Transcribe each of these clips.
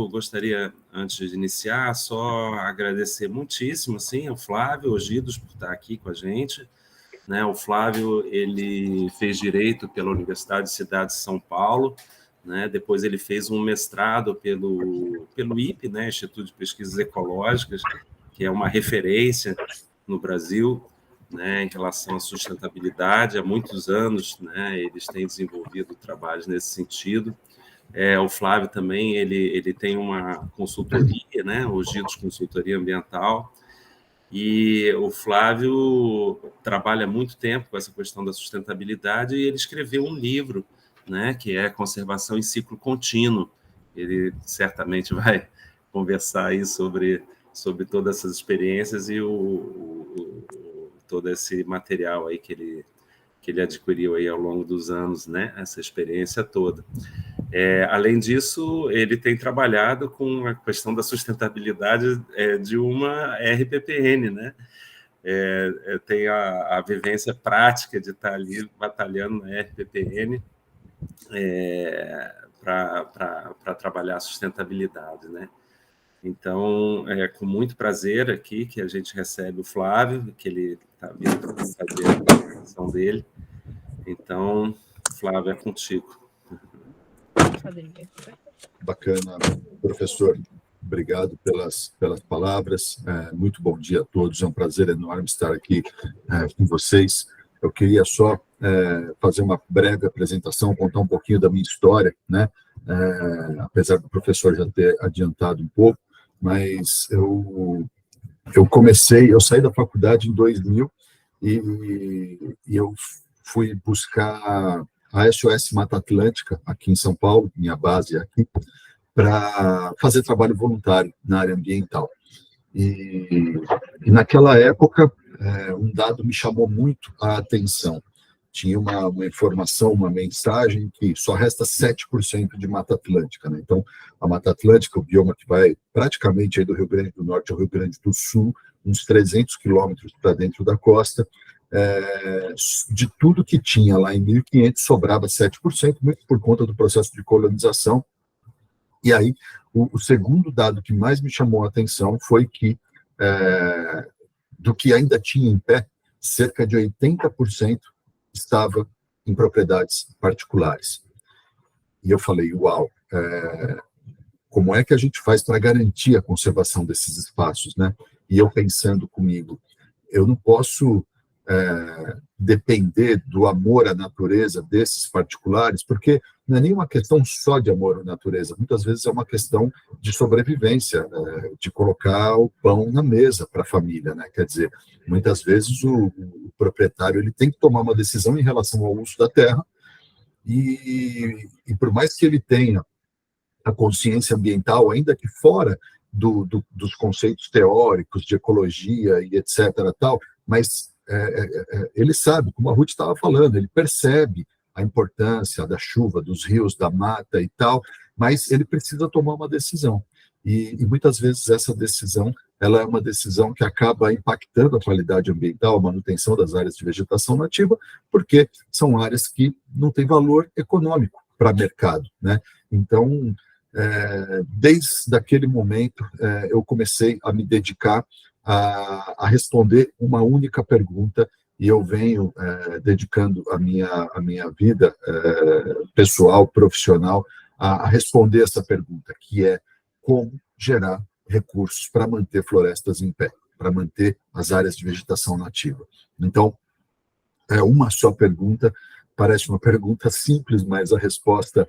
Gostaria, antes de iniciar, só agradecer muitíssimo, assim, ao Flávio Ogidos por estar aqui com a gente, né? O Flávio, ele fez Direito pela Universidade de Cidade de São Paulo, né? Depois ele fez um mestrado pelo IPE, né? Instituto de Pesquisas Ecológicas, que é uma referência no Brasil, né, em relação à sustentabilidade. Há muitos anos, né, eles têm desenvolvido trabalhos nesse sentido. O Flávio também, ele tem uma consultoria, né, o Gidos Consultoria Ambiental, e o Flávio trabalha há muito tempo com essa questão da sustentabilidade, e ele escreveu um livro, né, que é Conservação em Ciclo Contínuo. Ele certamente vai conversar aí sobre todas essas experiências e todo esse material aí que ele adquiriu aí ao longo dos anos, né, essa experiência toda. Além disso, ele tem trabalhado com a questão da sustentabilidade de uma RPPN, né? Tem a vivência prática de estar ali batalhando na RPPN para trabalhar a sustentabilidade, né? Então, é com muito prazer aqui que a gente recebe o Flávio, que ele está vindo para fazer a apresentação dele. Então, Flávio, é contigo. Bacana, professor. Obrigado pelas palavras. Muito bom dia a todos. É um prazer enorme estar aqui com vocês. Eu queria só fazer uma breve apresentação, contar um pouquinho da minha história, né? Apesar do professor já ter adiantado um pouco, mas eu saí da faculdade em 2000 e eu fui buscar a SOS Mata Atlântica, aqui em São Paulo, minha base é aqui, para fazer trabalho voluntário na área ambiental. E naquela época, um dado me chamou muito a atenção. Tinha uma informação, uma mensagem que só resta 7% de Mata Atlântica, né? Então, a Mata Atlântica, o bioma que vai praticamente aí do Rio Grande do Norte ao Rio Grande do Sul, uns 300 quilômetros para dentro da costa, de tudo que tinha lá em 1500, sobrava 7%, muito por conta do processo de colonização. E aí, o segundo dado que mais me chamou a atenção foi que, do que ainda tinha em pé, cerca de 80% estava em propriedades particulares. E eu falei, uau, como é que a gente faz para garantir a conservação desses espaços, né? E eu pensando comigo, eu não posso depender do amor à natureza desses particulares, porque não é nenhuma questão só de amor à natureza, muitas vezes é uma questão de sobrevivência, de colocar o pão na mesa para a família, né? Quer dizer, muitas vezes o proprietário ele tem que tomar uma decisão em relação ao uso da terra, e por mais que ele tenha a consciência ambiental, ainda que fora dos conceitos teóricos de ecologia e etc. tal, mas ele sabe, como a Ruth estava falando, ele percebe a importância da chuva, dos rios, da mata e tal, mas ele precisa tomar uma decisão. E muitas vezes essa decisão ela é uma decisão que acaba impactando a qualidade ambiental, a manutenção das áreas de vegetação nativa, porque são áreas que não têm valor econômico para mercado, né? Então, desde aquele momento, eu comecei a me dedicar a responder uma única pergunta, e eu venho dedicando a minha vida pessoal, profissional, a responder essa pergunta, que é como gerar recursos para manter florestas em pé, para manter as áreas de vegetação nativa. Então, uma só pergunta, parece uma pergunta simples, mas a resposta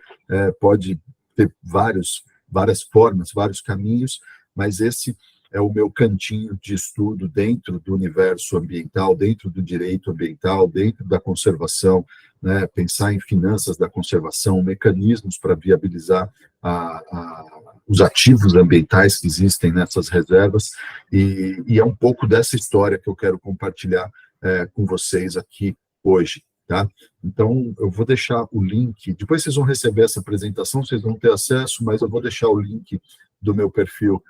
pode ter várias formas, vários caminhos, mas esse é o meu cantinho de estudo dentro do universo ambiental, dentro do direito ambiental, dentro da conservação, né? Pensar em finanças da conservação, mecanismos para viabilizar os ativos ambientais que existem nessas reservas, e é um pouco dessa história que eu quero compartilhar com vocês aqui hoje. Tá? Então, eu vou deixar o link, depois vocês vão receber essa apresentação, vocês vão ter acesso, mas eu vou deixar o link do meu perfil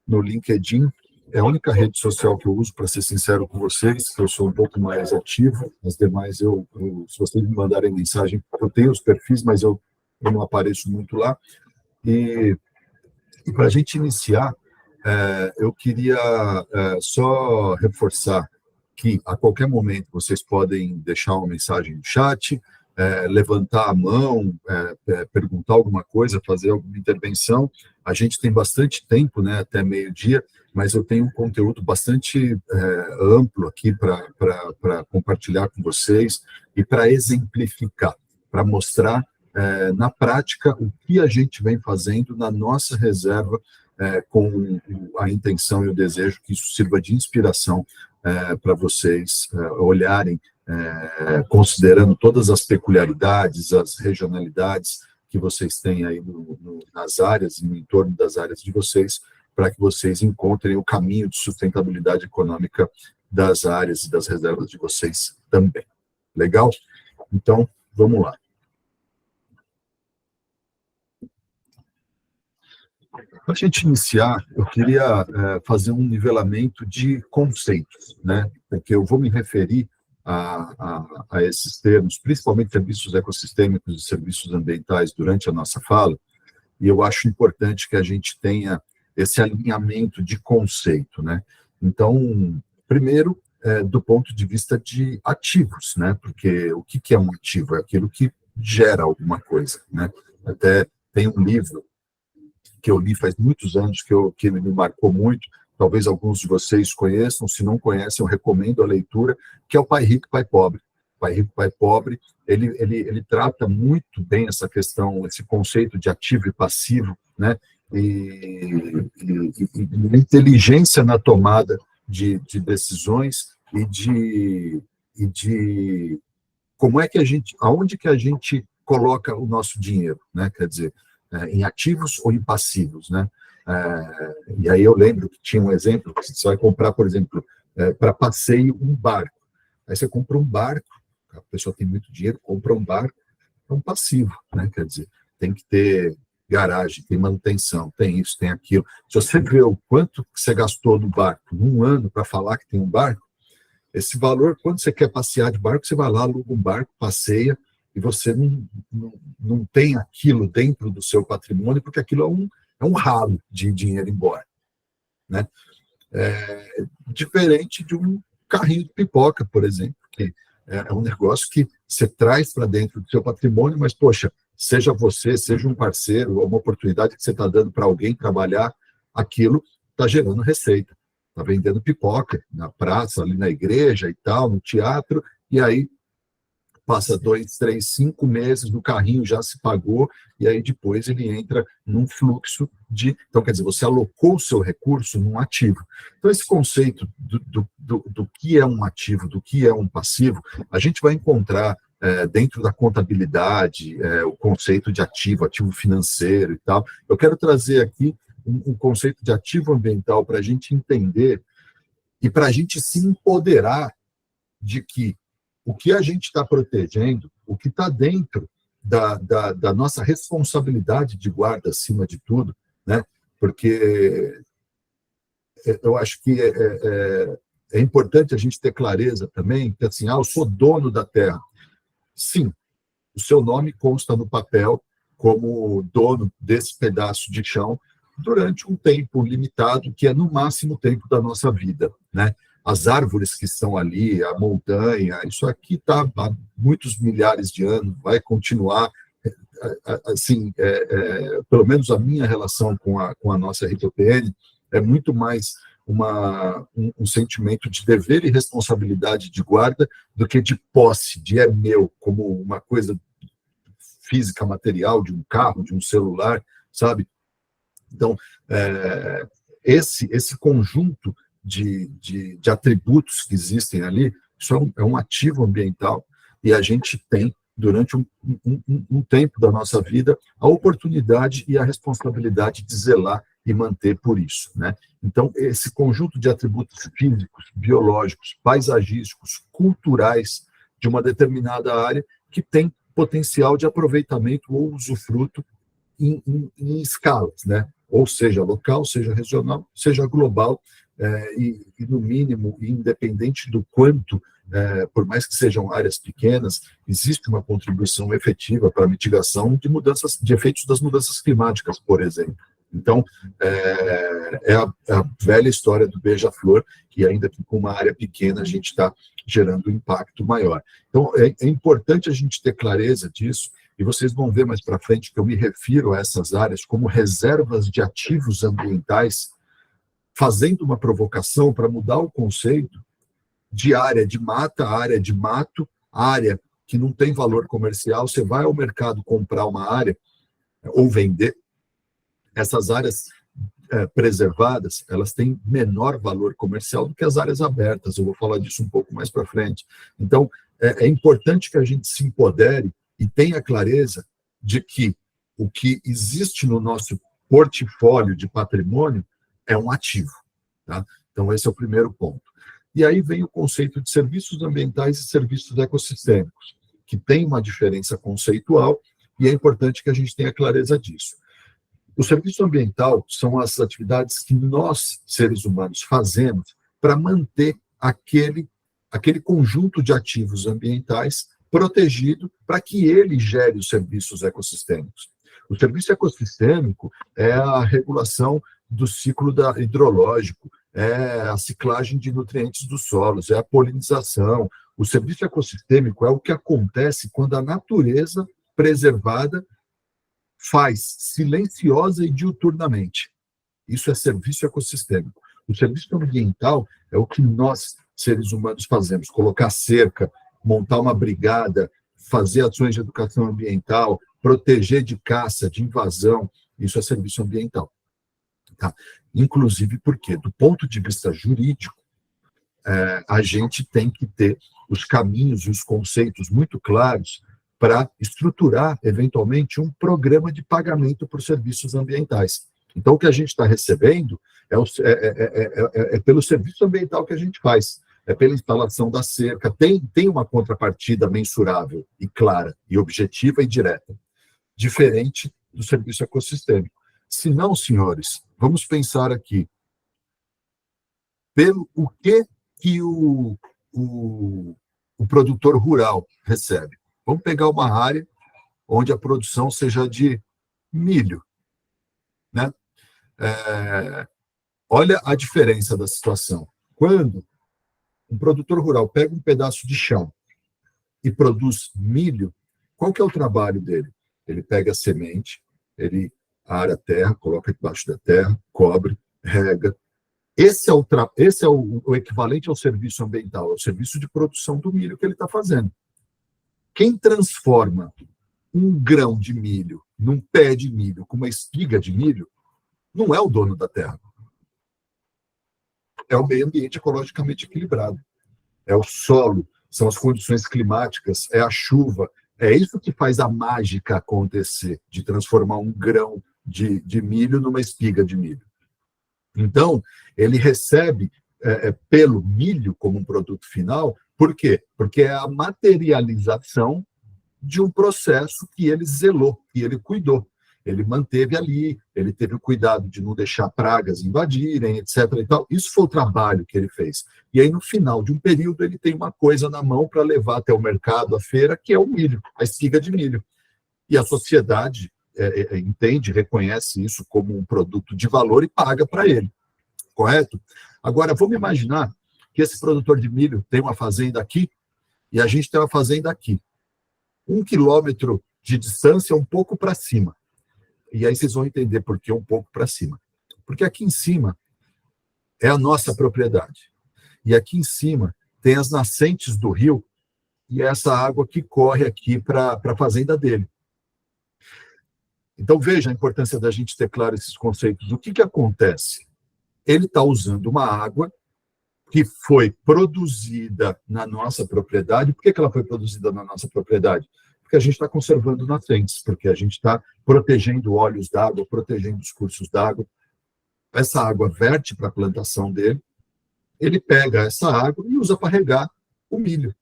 no LinkedIn. É a única rede social que eu uso, para ser sincero com vocês, eu sou um pouco mais ativo, as demais, se vocês me mandarem mensagem, eu tenho os perfis, mas eu não apareço muito lá. E para a gente iniciar, eu queria só reforçar que a qualquer momento vocês podem deixar uma mensagem no chat, levantar a mão, perguntar alguma coisa, fazer alguma intervenção. A gente tem bastante tempo, né, até meio-dia, mas eu tenho um conteúdo bastante amplo aqui para compartilhar com vocês e para exemplificar, para mostrar na prática o que a gente vem fazendo na nossa reserva, com a intenção e o desejo que isso sirva de inspiração para vocês olharem, considerando todas as peculiaridades, as regionalidades que vocês têm aí nas áreas e no entorno das áreas de vocês, para que vocês encontrem o caminho de sustentabilidade econômica das áreas e das reservas de vocês também. Legal? Então, vamos lá. Para a gente iniciar, eu queria fazer um nivelamento de conceitos, né? Porque eu vou me referir a esses termos, principalmente serviços ecossistêmicos e serviços ambientais, durante a nossa fala, e eu acho importante que a gente tenha esse alinhamento de conceito, né? Então, primeiro, do ponto de vista de ativos, né? Porque o que é um ativo? É aquilo que gera alguma coisa, né? Até tem um livro que eu li faz muitos anos, que me marcou muito, talvez alguns de vocês conheçam, se não conhecem, eu recomendo a leitura, que é o Pai Rico, Pai Pobre. Pai Rico, Pai Pobre, ele trata muito bem essa questão, esse conceito de ativo e passivo, né? E inteligência na tomada de decisões e de como é que aonde que a gente coloca o nosso dinheiro, né? Quer dizer, em ativos ou em passivos, né? E aí eu lembro que tinha um exemplo, que você vai comprar, por exemplo, para passeio, um barco. Aí você compra um barco, a pessoa tem muito dinheiro, compra um barco, é um passivo, né? Quer dizer, tem que ter garagem, tem manutenção, tem isso, tem aquilo. Se você vê o quanto você gastou no barco num ano para falar que tem um barco, esse valor, quando você quer passear de barco, você vai lá, aluga um barco, passeia, e você não tem aquilo dentro do seu patrimônio, porque aquilo é um ralo de dinheiro embora, né? Diferente de um carrinho de pipoca, por exemplo, que é um negócio que você traz para dentro do seu patrimônio, mas, poxa, seja você, seja um parceiro, ou uma oportunidade que você está dando para alguém trabalhar, aquilo está gerando receita. Está vendendo pipoca na praça, ali na igreja e tal, no teatro, e aí passa 2, 3, 5 meses, no carrinho já se pagou, e aí depois ele entra num fluxo de... Então, quer dizer, você alocou o seu recurso num ativo. Então, esse conceito do que é um ativo, do que é um passivo, a gente vai encontrar dentro da contabilidade, o conceito de ativo financeiro e tal. Eu quero trazer aqui um conceito de ativo ambiental para a gente entender e para a gente se empoderar de que o que a gente está protegendo, o que está dentro da nossa responsabilidade de guarda, acima de tudo, né? Porque eu acho que é importante a gente ter clareza também, que assim, eu sou dono da terra. Sim, o seu nome consta no papel como dono desse pedaço de chão durante um tempo limitado, que é no máximo o tempo da nossa vida, né? As árvores que estão ali, a montanha, isso aqui está há muitos milhares de anos, vai continuar. Assim, pelo menos a minha relação com a nossa RPPN é muito mais um sentimento de dever e responsabilidade de guarda do que de posse, de é meu, como uma coisa física, material, de um carro, de um celular, sabe? Então, esse conjunto de atributos que existem ali, isso é um ativo ambiental, e a gente tem, durante um tempo da nossa vida, a oportunidade e a responsabilidade de zelar e manter por isso, né? Então, esse conjunto de atributos físicos, biológicos, paisagísticos, culturais de uma determinada área que tem potencial de aproveitamento ou usufruto em escalas, né? Ou seja local, seja regional, seja global, e no mínimo, independente do quanto por mais que sejam áreas pequenas, existe uma contribuição efetiva para a mitigação de efeitos das mudanças climáticas, por exemplo. Então, é a velha história do beija-flor, que ainda que com uma área pequena a gente está gerando um impacto maior. Então, é importante a gente ter clareza disso, e vocês vão ver mais para frente que eu me refiro a essas áreas como reservas de ativos ambientais, fazendo uma provocação para mudar o conceito de área de mata, área de mato, área que não tem valor comercial. Você vai ao mercado comprar uma área ou vender, essas áreas preservadas, elas têm menor valor comercial do que as áreas abertas. Eu vou falar disso um pouco mais para frente. Então, é importante que a gente se empodere e tenha clareza de que o que existe no nosso portfólio de patrimônio é um ativo. Tá? Então, esse é o primeiro ponto. E aí vem o conceito de serviços ambientais e serviços ecossistêmicos, que tem uma diferença conceitual, e é importante que a gente tenha clareza disso. O serviço ambiental são as atividades que nós, seres humanos, fazemos para manter aquele conjunto de ativos ambientais protegido para que ele gere os serviços ecossistêmicos. O serviço ecossistêmico é a regulação do ciclo hidrológico, é a ciclagem de nutrientes dos solos, é a polinização. O serviço ecossistêmico é o que acontece quando a natureza preservada faz silenciosa e diuturnamente. Isso é serviço ecossistêmico. O serviço ambiental é o que nós, seres humanos, fazemos: colocar cerca, montar uma brigada, fazer ações de educação ambiental, proteger de caça, de invasão. Isso é serviço ambiental. Tá? Inclusive porque, do ponto de vista jurídico, a gente tem que ter os caminhos e os conceitos muito claros para estruturar, eventualmente, um programa de pagamento por serviços ambientais. Então, o que a gente está recebendo é pelo serviço ambiental que a gente faz, é pela instalação da cerca, tem uma contrapartida mensurável e clara, e objetiva e direta, diferente do serviço ecossistêmico. Se não, senhores, vamos pensar aqui, pelo o que o produtor rural recebe. Vamos pegar uma área onde a produção seja de milho, né? Olha a diferença da situação. Quando um produtor rural pega um pedaço de chão e produz milho, qual que é o trabalho dele? Ele pega a semente, ele ara a terra, coloca debaixo da terra, cobre, rega. Esse é o equivalente ao serviço ambiental, é o serviço de produção do milho que ele está fazendo. Quem transforma um grão de milho num pé de milho com uma espiga de milho não é o dono da terra. É o meio ambiente ecologicamente equilibrado. É o solo, são as condições climáticas, é a chuva. É isso que faz a mágica acontecer, de transformar um grão de milho numa espiga de milho. Então, ele recebe pelo milho como um produto final. Por quê? Porque é a materialização de um processo que ele zelou, que ele cuidou. Ele manteve ali, ele teve o cuidado de não deixar pragas invadirem, etc. E tal. Isso foi o trabalho que ele fez. E aí, no final de um período, ele tem uma coisa na mão para levar até o mercado, a feira, que é o milho, a espiga de milho. E a sociedade entende, reconhece isso como um produto de valor e paga para ele. Correto? Agora, vamos imaginar que esse produtor de milho tem uma fazenda aqui e a gente tem uma fazenda aqui. 1 quilômetro de distância, um pouco para cima. E aí vocês vão entender por que um pouco para cima. Porque aqui em cima é a nossa propriedade. E aqui em cima tem as nascentes do rio e é essa água que corre aqui para a fazenda dele. Então, veja a importância da gente ter claro esses conceitos. O que acontece? Ele está usando uma água que foi produzida na nossa propriedade. Por que ela foi produzida na nossa propriedade? Porque a gente está conservando nascentes, porque a gente está protegendo olhos d'água, protegendo os cursos d'água. Essa água verte para a plantação dele, ele pega essa água e usa para regar o milho.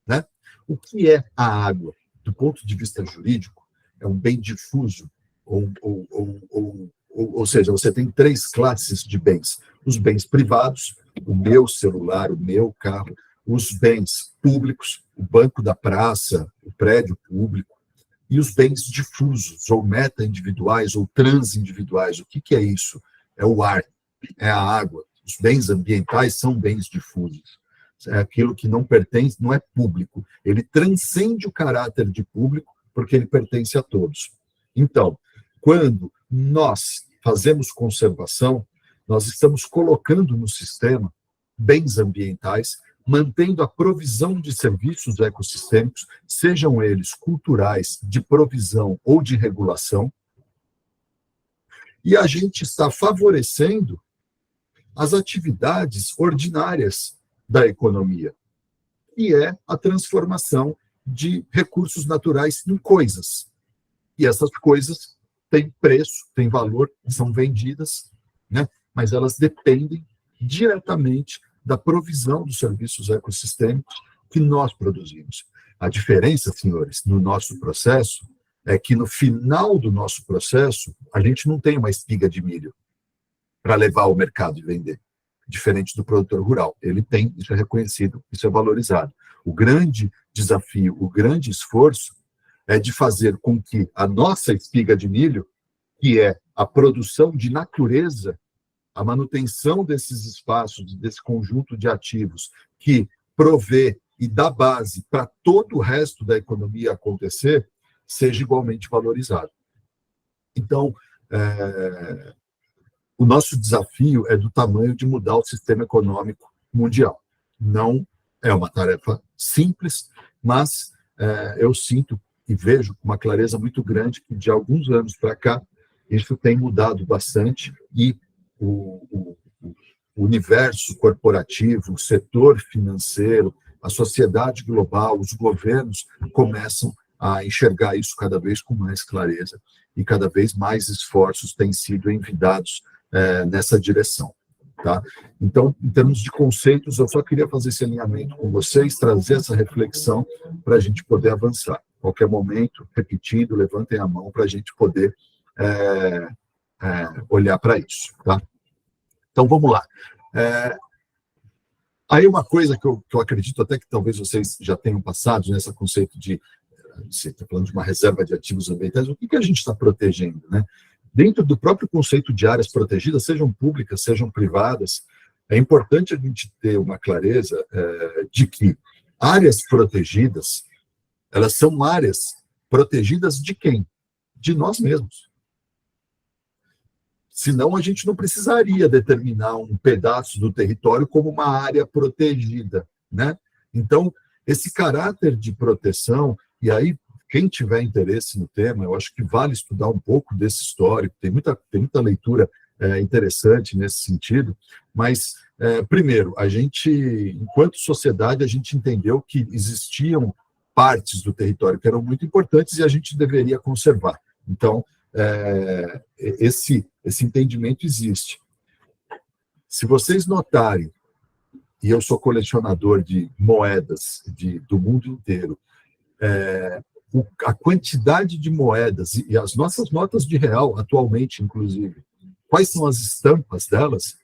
Né? O que é a água? Do ponto de vista jurídico, é um bem difuso, ou seja, você tem 3 classes de bens. Os bens privados, o meu celular, o meu carro, os bens públicos, o banco da praça, o prédio público, e os bens difusos, ou meta-individuais, ou transindividuais. O que é isso? É o ar, é a água. Os bens ambientais são bens difusos. É aquilo que não pertence, não é público. Ele transcende o caráter de público, porque ele pertence a todos. Então, quando nós fazemos conservação, nós estamos colocando no sistema bens ambientais, mantendo a provisão de serviços ecossistêmicos, sejam eles culturais, de provisão ou de regulação, e a gente está favorecendo as atividades ordinárias da economia, que é a transformação de recursos naturais em coisas. E essas coisas têm preço, têm valor, são vendidas, né? Mas elas dependem diretamente da provisão dos serviços ecossistêmicos que nós produzimos. A diferença, senhores, no nosso processo, é que no final do nosso processo, a gente não tem uma espiga de milho para levar ao mercado e vender, diferente do produtor rural. Ele tem, isso é reconhecido, isso é valorizado. O grande desafio, o grande esforço é de fazer com que a nossa espiga de milho, que é a produção de natureza, a manutenção desses espaços, desse conjunto de ativos que provê e dá base para todo o resto da economia acontecer, seja igualmente valorizado. Então, o nosso desafio é do tamanho de mudar o sistema econômico mundial. Não é uma tarefa simples, mas eu sinto e vejo com uma clareza muito grande que de alguns anos para cá isso tem mudado bastante e o universo corporativo, o setor financeiro, a sociedade global, os governos começam a enxergar isso cada vez com mais clareza e cada vez mais esforços têm sido envidados nessa direção. Tá? Então, em termos de conceitos, eu só queria fazer esse alinhamento com vocês, trazer essa reflexão para a gente poder avançar. Qualquer momento, repetindo, levantem a mão para a gente poder olhar para isso. Tá? Então, vamos lá. Aí uma coisa que eu acredito até que talvez vocês já tenham passado nesse conceito de, você está falando de uma reserva de ativos ambientais, o que a gente está protegendo, né? Dentro do próprio conceito de áreas protegidas, sejam públicas, sejam privadas, é importante a gente ter uma clareza de que áreas protegidas, elas são áreas protegidas de quem? De nós mesmos. Senão, a gente não precisaria determinar um pedaço do território como uma área protegida, né? Então, esse caráter de proteção, e aí, quem tiver interesse no tema, eu acho que vale estudar um pouco desse histórico, tem muita leitura interessante nesse sentido, mas, primeiro, a gente, enquanto sociedade, a gente entendeu que existiam partes do território que eram muito importantes e a gente deveria conservar. Então, esse entendimento existe. Se vocês notarem, e eu sou colecionador de moedas do mundo inteiro, a quantidade de moedas e as nossas notas de real, atualmente, inclusive, quais são as estampas delas?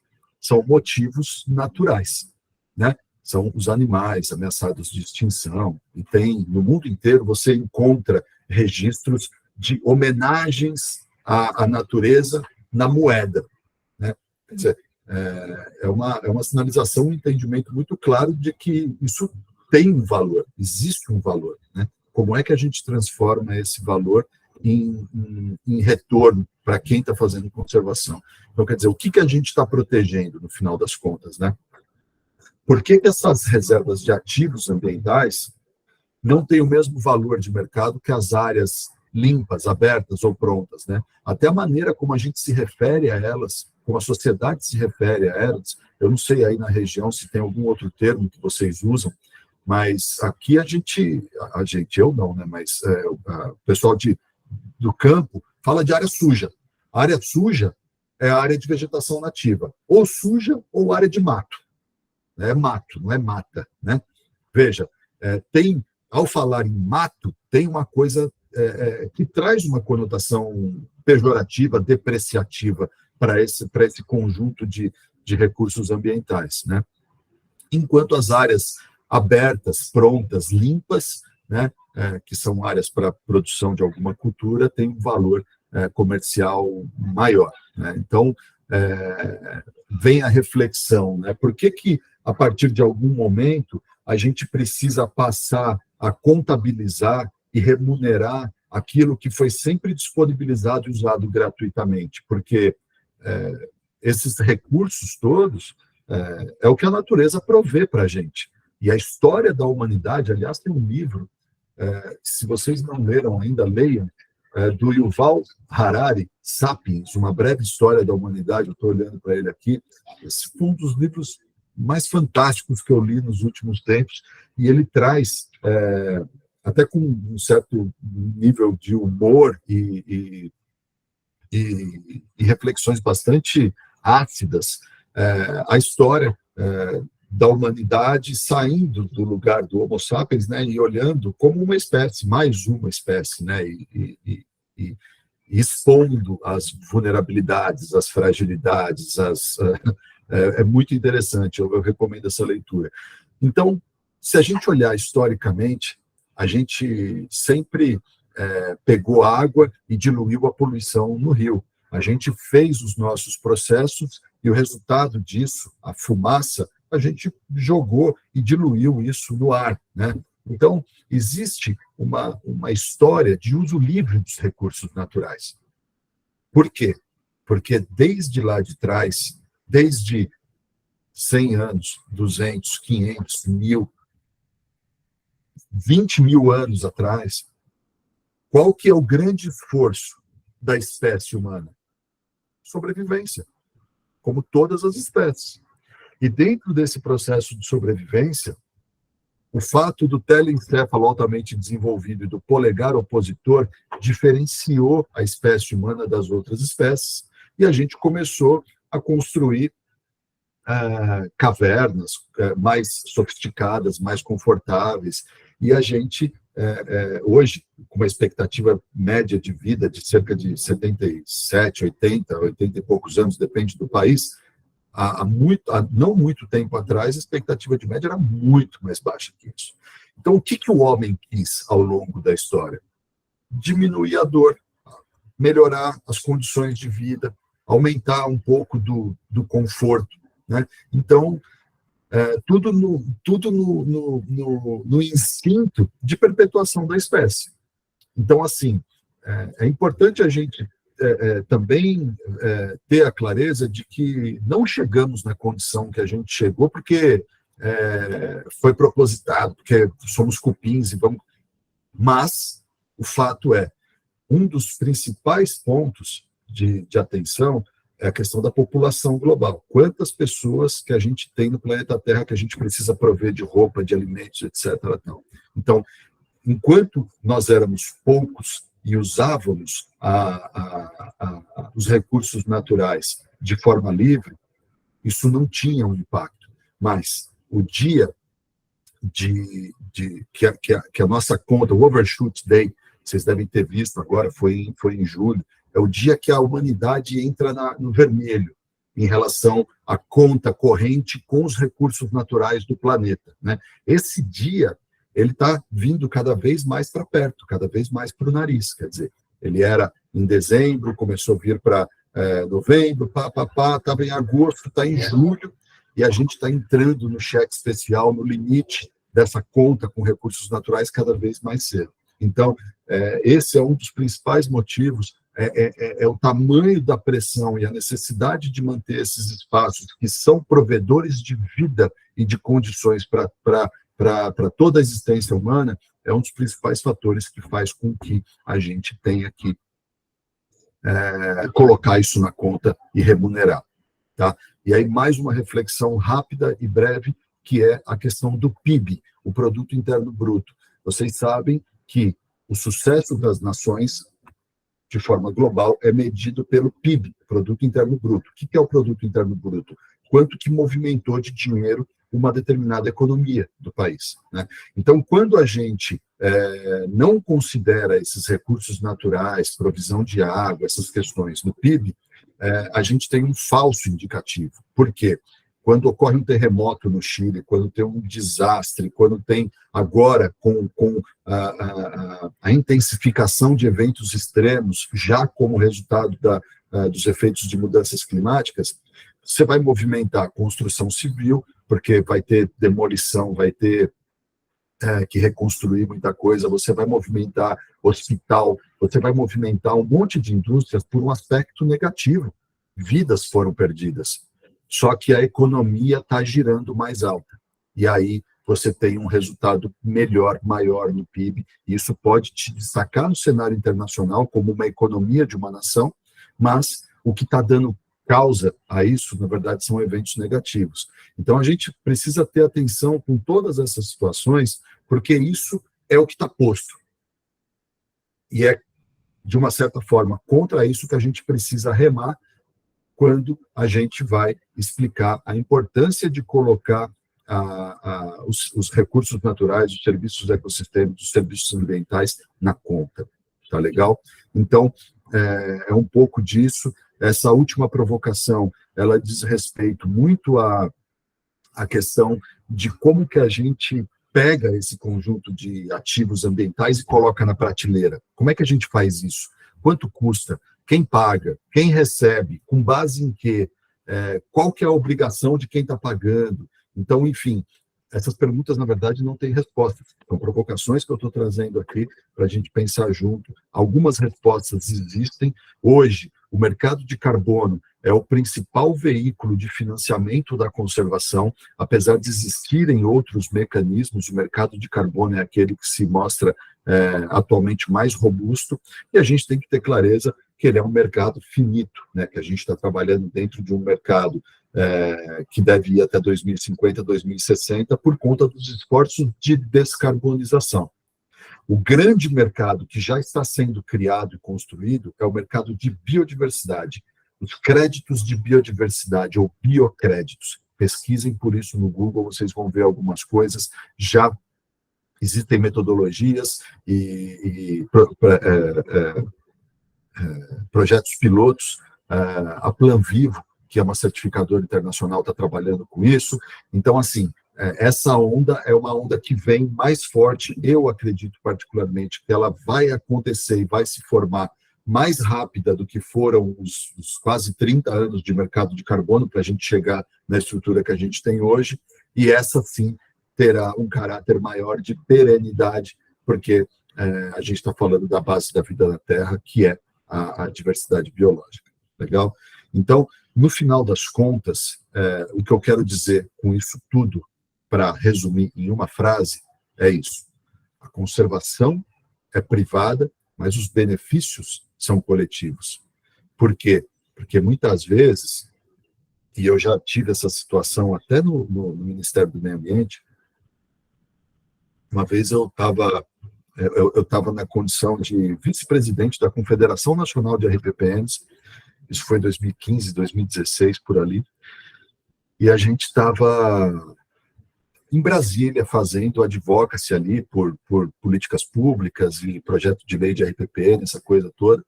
São motivos naturais, né? São os animais ameaçados de extinção, e tem, no mundo inteiro, você encontra registros de homenagens à natureza na moeda, né? Quer dizer, é uma sinalização, um entendimento muito claro de que isso tem um valor, existe um valor, né? Como é que a gente transforma esse valor em retorno para quem está fazendo conservação? Então, quer dizer, o que a gente está protegendo, no final das contas, né? Por que essas reservas de ativos ambientais não têm o mesmo valor de mercado que as áreas limpas, abertas ou prontas, né? Até a maneira como a gente se refere a elas, como a sociedade se refere a elas, eu não sei aí na região se tem algum outro termo que vocês usam, mas aqui eu não, né? Mas o pessoal do campo fala de área suja. A área suja é a área de vegetação nativa, ou suja ou área de mato. É mato, não é mata, né? Veja, ao falar em mato, tem uma coisa que traz uma conotação pejorativa, depreciativa para esse conjunto de recursos ambientais, né? Enquanto as áreas abertas, prontas, limpas, né, que são áreas para produção de alguma cultura, têm um valor comercial maior, né? Então, vem a reflexão, né? Por que, a partir de algum momento, a gente precisa passar a contabilizar e remunerar aquilo que foi sempre disponibilizado e usado gratuitamente? Porque esses recursos todos é o que a natureza provê para a gente. E a história da humanidade, aliás, tem um livro, se vocês não leram ainda, leiam, do Yuval Harari, Sapiens, Uma Breve História da Humanidade. Eu estou olhando para ele aqui. Esse foi um dos livros mais fantásticos que eu li nos últimos tempos, e ele traz, até com um certo nível de humor e reflexões bastante ácidas, a história da humanidade saindo do lugar do Homo sapiens, né, e olhando como uma espécie, mais uma espécie, né, e expondo as vulnerabilidades, as fragilidades, é muito interessante, eu recomendo essa leitura. Então, se a gente olhar historicamente, a gente sempre pegou água e diluiu a poluição no rio. A gente fez os nossos processos e o resultado disso, a fumaça, a gente jogou e diluiu isso no ar, né? Então, existe uma história de uso livre dos recursos naturais. Por quê? Porque desde lá de trás, desde 100 anos, 200, 500, 1000, 20 mil anos atrás, qual que é o grande esforço da espécie humana? Sobrevivência, como todas as espécies. E dentro desse processo de sobrevivência, o fato do telencéfalo altamente desenvolvido e do polegar opositor diferenciou a espécie humana das outras espécies, e a gente começou a construir cavernas mais sofisticadas, mais confortáveis, e a gente, hoje, com uma expectativa média de vida de cerca de 77, 80 e poucos anos, depende do país, há não muito tempo atrás, a expectativa de média era muito mais baixa que isso. Então, o que o homem quis ao longo da história? Diminuir a dor, melhorar as condições de vida, aumentar um pouco do conforto, né? Então, tudo no instinto de perpetuação da espécie. Então, assim, é importante a gente também ter a clareza de que não chegamos na condição que a gente chegou porque foi propositado, porque somos cupins e vamos... Mas o fato é, um dos principais pontos de atenção é a questão da população global. Quantas pessoas que a gente tem no planeta Terra que a gente precisa prover de roupa, de alimentos, etc. Então, enquanto nós éramos poucos e usávamos os recursos naturais de forma livre, isso não tinha um impacto. Mas o dia que a nossa conta, o Overshoot Day, vocês devem ter visto agora, foi em julho, é o dia que a humanidade entra no vermelho em relação à conta corrente com os recursos naturais do planeta, né? Esse dia, ele está vindo cada vez mais para perto, cada vez mais para o nariz. Quer dizer, ele era em dezembro, começou a vir para novembro, estava em agosto, está em julho, e a gente está entrando no cheque especial, no limite dessa conta com recursos naturais cada vez mais cedo. Então, esse é um dos principais motivos, é o tamanho da pressão e a necessidade de manter esses espaços que são provedores de vida e de condições para toda a existência humana, é um dos principais fatores que faz com que a gente tenha que colocar isso na conta e remunerar. Tá? E aí, mais uma reflexão rápida e breve, que é a questão do PIB, o Produto Interno Bruto. Vocês sabem que o sucesso das nações, de forma global, é medido pelo PIB, Produto Interno Bruto. O que é o Produto Interno Bruto? Quanto que movimentou de dinheiro uma determinada economia do país, né? Então, quando a gente não considera esses recursos naturais, provisão de água, essas questões no PIB, a gente tem um falso indicativo. Por quê? quando ocorre um terremoto no Chile, quando tem um desastre, quando tem agora com a intensificação de eventos extremos, já como resultado dos efeitos de mudanças climáticas, você vai movimentar a construção civil, porque vai ter demolição, vai ter que reconstruir muita coisa, você vai movimentar hospital, você vai movimentar um monte de indústrias por um aspecto negativo. Vidas foram perdidas. Só que a economia está girando mais alta. E aí você tem um resultado melhor, maior no PIB. E isso pode te destacar no cenário internacional como uma economia de uma nação, mas o que está dando causa a isso, na verdade, são eventos negativos. Então, a gente precisa ter atenção com todas essas situações, porque isso é o que está posto. E é, de uma certa forma, contra isso que a gente precisa remar quando a gente vai explicar a importância de colocar os recursos naturais, os serviços ecossistêmicos, os serviços ambientais na conta. Tá legal? Então, é um pouco disso. Essa última provocação, ela diz respeito muito à questão de como que a gente pega esse conjunto de ativos ambientais e coloca na prateleira. Como é que a gente faz isso? Quanto custa? Quem paga? Quem recebe? Com base em quê? Qual que é a obrigação de quem está pagando? Então, enfim, essas perguntas, na verdade, não têm respostas. São provocações que eu estou trazendo aqui para a gente pensar junto. Algumas respostas existem. Hoje, o mercado de carbono é o principal veículo de financiamento da conservação, apesar de existirem outros mecanismos, o mercado de carbono é aquele que se mostra atualmente mais robusto, e a gente tem que ter clareza que ele é um mercado finito, né? Que a gente está trabalhando dentro de um mercado que deve ir até 2050, 2060, por conta dos esforços de descarbonização. O grande mercado que já está sendo criado e construído é o mercado de biodiversidade. Os créditos de biodiversidade, ou biocréditos. Pesquisem por isso no Google, vocês vão ver algumas coisas. Já existem metodologias e projetos pilotos. A Plan Vivo, que é uma certificadora internacional, está trabalhando com isso. Então, assim, essa onda é uma onda que vem mais forte. Eu acredito particularmente que ela vai acontecer e vai se formar mais rápida do que foram os quase 30 anos de mercado de carbono para a gente chegar na estrutura que a gente tem hoje, e essa sim terá um caráter maior de perenidade, porque a gente está falando da base da vida na Terra, que é a diversidade biológica. Legal? Então, no final das contas, o que eu quero dizer com isso tudo, para resumir em uma frase, é isso. A conservação é privada, mas os benefícios são coletivos. Por quê? Porque muitas vezes, e eu já tive essa situação até no Ministério do Meio Ambiente, uma vez eu estava na condição de vice-presidente da Confederação Nacional de RPPNs, isso foi em 2015, 2016, por ali, e a gente estava em Brasília fazendo advocacy ali por políticas públicas e projeto de lei de RPPN, essa coisa toda,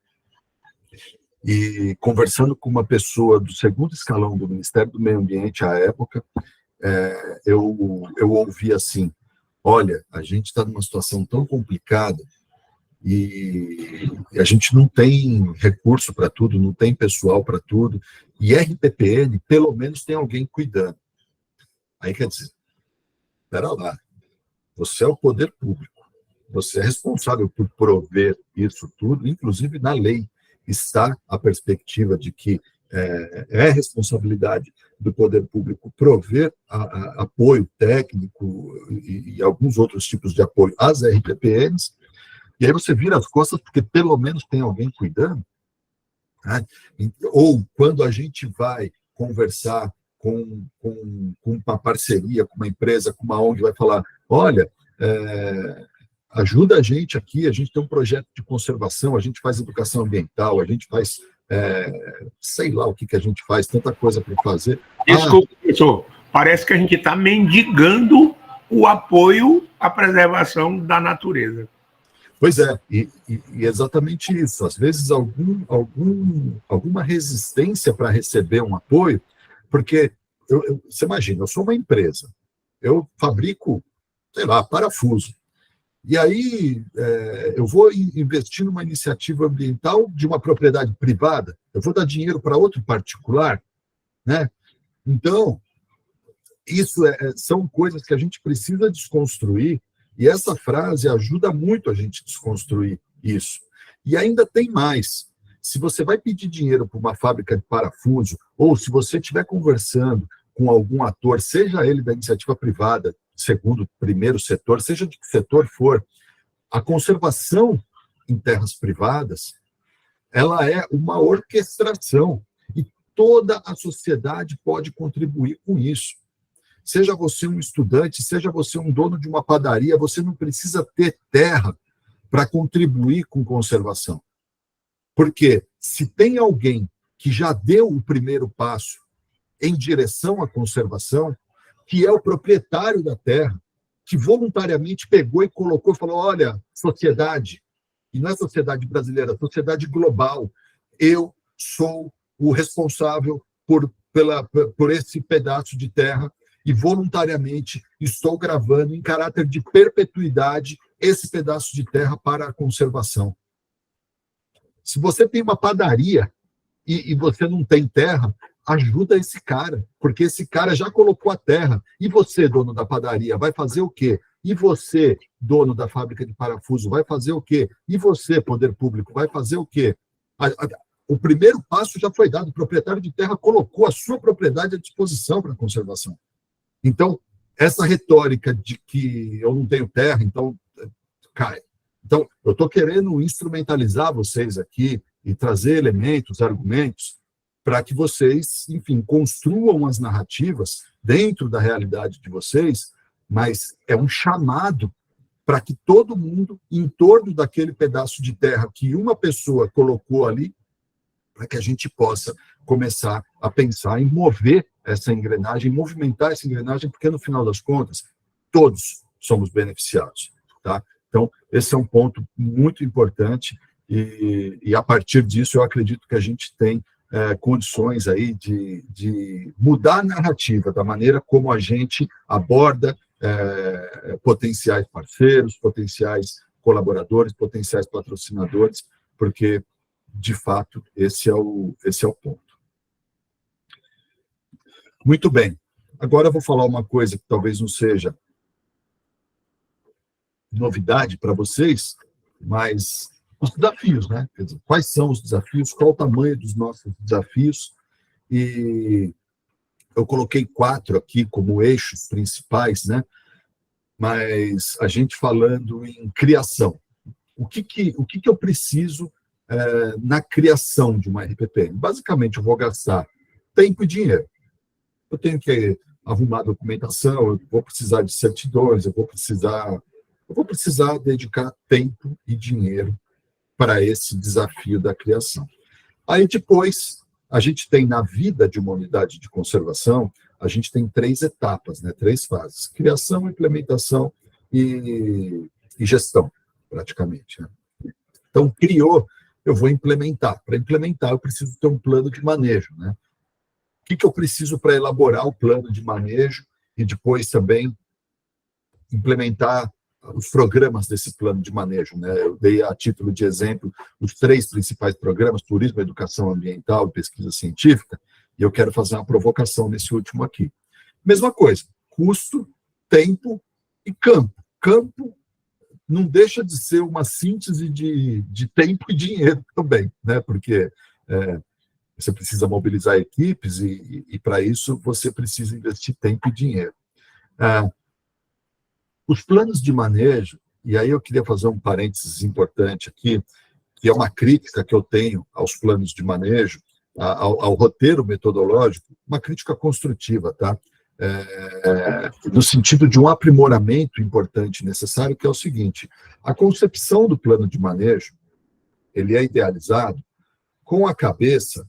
e conversando com uma pessoa do segundo escalão do Ministério do Meio Ambiente à época, eu ouvi assim: olha, a gente está numa situação tão complicada e a gente não tem recurso para tudo, não tem pessoal para tudo, e RPPN, pelo menos, tem alguém cuidando. Aí, quer dizer, espera lá, você é o poder público, você é responsável por prover isso tudo, inclusive na lei está a perspectiva de que é responsabilidade do poder público prover apoio técnico e alguns outros tipos de apoio às RPPNs, e aí você vira as costas porque pelo menos tem alguém cuidando, né? Ou quando a gente vai conversar com uma parceria, com uma empresa, com uma ONG, vai falar: olha, ajuda a gente aqui, a gente tem um projeto de conservação, a gente faz educação ambiental, a gente faz, sei lá o que a gente faz, tanta coisa para fazer. Desculpa, professor, parece que a gente está mendigando o apoio à preservação da natureza. Pois é, e exatamente isso. Às vezes alguma resistência para receber um apoio, porque você imagina, eu sou uma empresa, eu fabrico, sei lá, parafuso. E aí eu vou investir numa iniciativa ambiental de uma propriedade privada, eu vou dar dinheiro para outro particular, né? Então, isso são coisas que a gente precisa desconstruir, e essa frase ajuda muito a gente a desconstruir isso. E ainda tem mais. Se você vai pedir dinheiro para uma fábrica de parafuso, ou se você estiver conversando com algum ator, seja ele da iniciativa privada, segundo, primeiro setor, seja de que setor for, a conservação em terras privadas, ela é uma orquestração, e toda a sociedade pode contribuir com isso. Seja você um estudante, seja você um dono de uma padaria, você não precisa ter terra para contribuir com conservação. Porque se tem alguém que já deu o primeiro passo em direção à conservação, que é o proprietário da terra, que voluntariamente pegou e colocou e falou, olha, sociedade, e não é sociedade brasileira, é sociedade global, eu sou o responsável por esse pedaço de terra e voluntariamente estou gravando em caráter de perpetuidade esse pedaço de terra para a conservação. Se você tem uma padaria e você não tem terra, ajuda esse cara, porque esse cara já colocou a terra. E você, dono da padaria, vai fazer o quê? E você, dono da fábrica de parafuso, vai fazer o quê? E você, poder público, vai fazer o quê? O primeiro passo já foi dado, o proprietário de terra colocou a sua propriedade à disposição para a conservação. Então, essa retórica de que eu não tenho terra, então cai. Então, eu estou querendo instrumentalizar vocês aqui e trazer elementos, argumentos, para que vocês, enfim, construam as narrativas dentro da realidade de vocês, mas é um chamado para que todo mundo, em torno daquele pedaço de terra que uma pessoa colocou ali, para que a gente possa começar a pensar em mover essa engrenagem, movimentar essa engrenagem, porque, no final das contas, todos somos beneficiados, tá? Então, esse é um ponto muito importante e a partir disso, eu acredito que a gente tem condições aí de mudar a narrativa da maneira como a gente aborda potenciais parceiros, potenciais colaboradores, potenciais patrocinadores, porque, de fato, esse é o ponto. Muito bem. Agora eu vou falar uma coisa que talvez não seja novidade para vocês, mas os desafios, né? Quer dizer, quais são os desafios, qual o tamanho dos nossos desafios, e eu coloquei 4 aqui como eixos principais, né? Mas a gente falando em criação. O que eu preciso na criação de uma RPPM? Basicamente, eu vou gastar tempo e dinheiro. Eu tenho que arrumar a documentação, eu vou precisar de certidões, eu vou precisar dedicar tempo e dinheiro para esse desafio da criação. Aí depois, a gente tem na vida de uma unidade de conservação, a gente tem 3 etapas, né, 3 fases: criação, implementação e gestão, praticamente, né? Então, criou, eu vou implementar. Para implementar, eu preciso ter um plano de manejo, né? O que eu preciso para elaborar o plano de manejo e depois também implementar os programas desse plano de manejo, né? Eu dei a título de exemplo os 3 principais programas: turismo, educação ambiental e pesquisa científica, e eu quero fazer uma provocação nesse último aqui. Mesma coisa, custo, tempo e campo. Campo não deixa de ser uma síntese de tempo e dinheiro também, né? Porque você precisa mobilizar equipes e para isso você precisa investir tempo e dinheiro. Os planos de manejo, e aí eu queria fazer um parênteses importante aqui, que é uma crítica que eu tenho aos planos de manejo, ao roteiro metodológico, uma crítica construtiva, tá? No sentido de um aprimoramento importante e necessário, que é o seguinte: a concepção do plano de manejo, ele é idealizado com a cabeça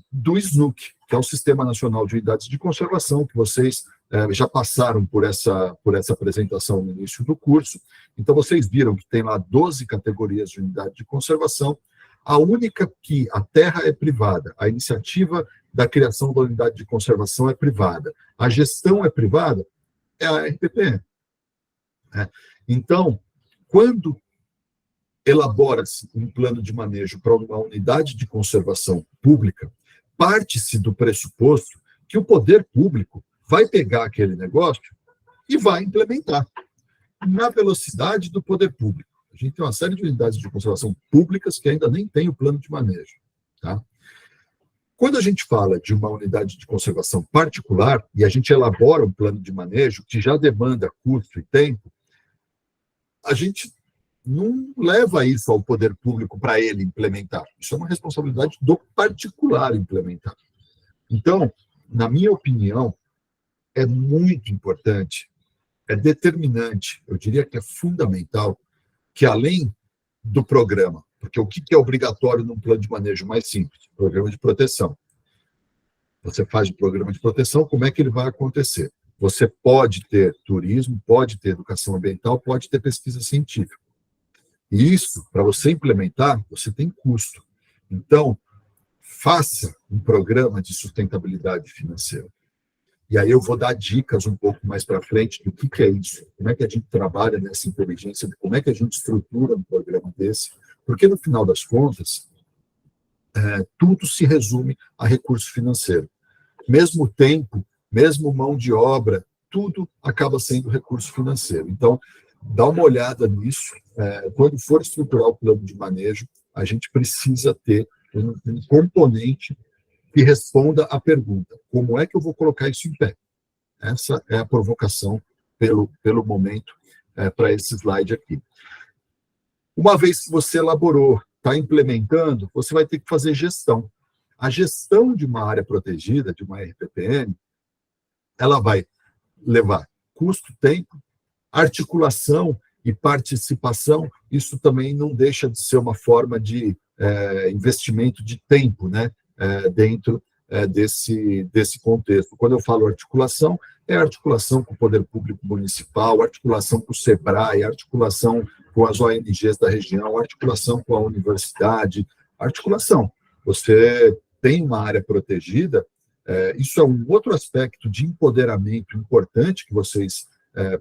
do SNUC, que é o Sistema Nacional de Unidades de Conservação, que vocês já passaram por essa apresentação no início do curso. Então, vocês viram que tem lá 12 categorias de unidade de conservação. A única que a terra é privada, a iniciativa da criação da unidade de conservação é privada. A gestão é privada, é a RPPN. Né? Então, quando elabora-se um plano de manejo para uma unidade de conservação pública, parte-se do pressuposto que o poder público vai pegar aquele negócio e vai implementar na velocidade do poder público. A gente tem uma série de unidades de conservação públicas que ainda nem tem o plano de manejo. Tá? Quando a gente fala de uma unidade de conservação particular e a gente elabora um plano de manejo que já demanda custo e tempo, a gente não leva isso ao poder público para ele implementar. Isso é uma responsabilidade do particular implementar. Então, na minha opinião, é muito importante, é determinante, eu diria que é fundamental, que além do programa, porque o que é obrigatório num plano de manejo mais simples? Programa de proteção. Você faz o programa de proteção, como é que ele vai acontecer? Você pode ter turismo, pode ter educação ambiental, pode ter pesquisa científica. E isso, para você implementar, você tem custo. Então, faça um programa de sustentabilidade financeira. E aí eu vou dar dicas um pouco mais para frente do que é isso, como é que a gente trabalha nessa inteligência, como é que a gente estrutura um programa desse, porque no final das contas, tudo se resume a recurso financeiro. Mesmo tempo, mesmo mão de obra, tudo acaba sendo recurso financeiro. Então, dá uma olhada nisso. Quando for estruturar o plano de manejo, a gente precisa ter um componente que responda à pergunta: como é que eu vou colocar isso em pé? Essa é a provocação, pelo momento, para esse slide aqui. Uma vez que você elaborou, está implementando, você vai ter que fazer gestão. A gestão de uma área protegida, de uma RPPN, ela vai levar custo, tempo, articulação e participação. Isso também não deixa de ser uma forma de investimento de tempo, né? Dentro desse contexto. Quando eu falo articulação, é articulação com o poder público municipal, articulação com o SEBRAE, articulação com as ONGs da região, articulação com a universidade, articulação. Você tem uma área protegida, isso é um outro aspecto de empoderamento importante que vocês,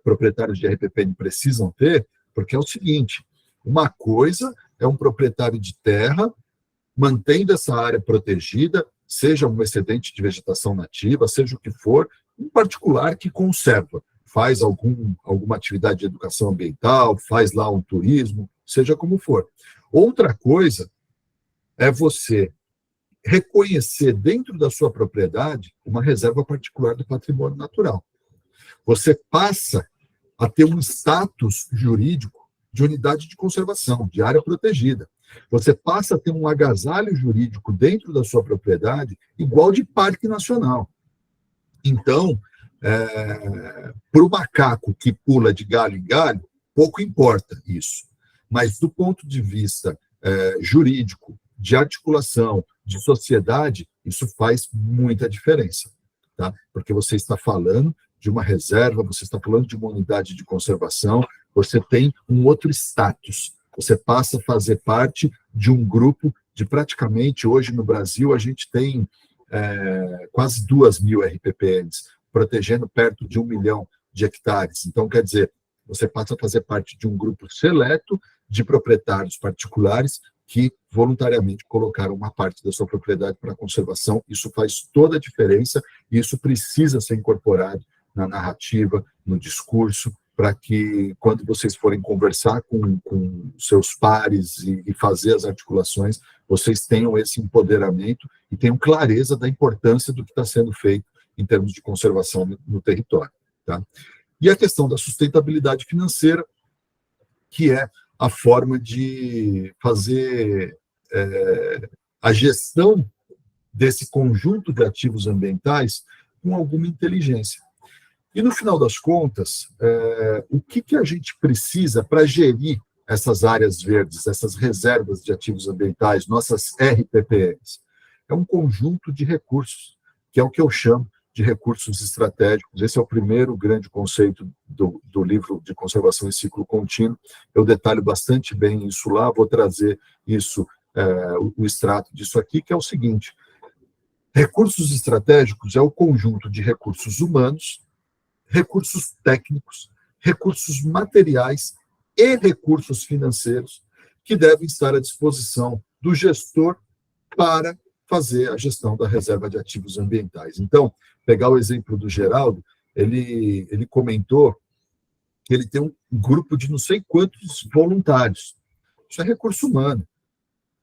proprietários de RPPN, precisam ter, porque é o seguinte: uma coisa é um proprietário de terra mantendo essa área protegida, seja um excedente de vegetação nativa, seja o que for, um particular que conserva, faz alguma atividade de educação ambiental, faz lá um turismo, seja como for. Outra coisa é você reconhecer dentro da sua propriedade uma reserva particular do patrimônio natural. Você passa a ter um status jurídico de unidade de conservação, de área protegida. Você passa a ter um agasalho jurídico dentro da sua propriedade igual de parque nacional. Então, para o macaco que pula de galho em galho, pouco importa isso. Mas do ponto de vista jurídico, de articulação, de sociedade, isso faz muita diferença. Tá? Porque você está falando de uma reserva, você está falando de uma unidade de conservação, você tem um outro status. Você passa a fazer parte de um grupo de praticamente, hoje no Brasil, a gente tem quase 2.000 RPPNs, protegendo perto de 1 milhão de hectares. Então, quer dizer, você passa a fazer parte de um grupo seleto de proprietários particulares que voluntariamente colocaram uma parte da sua propriedade para conservação. Isso faz toda a diferença e isso precisa ser incorporado na narrativa, no discurso, para que, quando vocês forem conversar com seus pares e fazer as articulações, vocês tenham esse empoderamento e tenham clareza da importância do que está sendo feito em termos de conservação no território. Tá? E a questão da sustentabilidade financeira, que é a forma de fazer a gestão desse conjunto de ativos ambientais com alguma inteligência. E, no final das contas, o que a gente precisa para gerir essas áreas verdes, essas reservas de ativos ambientais, nossas RPPNs? É um conjunto de recursos, que é o que eu chamo de recursos estratégicos. Esse é o primeiro grande conceito do livro de conservação em ciclo contínuo. Eu detalho bastante bem isso lá, vou trazer isso, o extrato disso aqui, que é o seguinte: Recursos estratégicos é o conjunto de recursos humanos, recursos técnicos, recursos materiais e recursos financeiros que devem estar à disposição do gestor para fazer a gestão da reserva de ativos ambientais. Então, pegar o exemplo do Geraldo, ele comentou que ele tem um grupo de não sei quantos voluntários. Isso é recurso humano.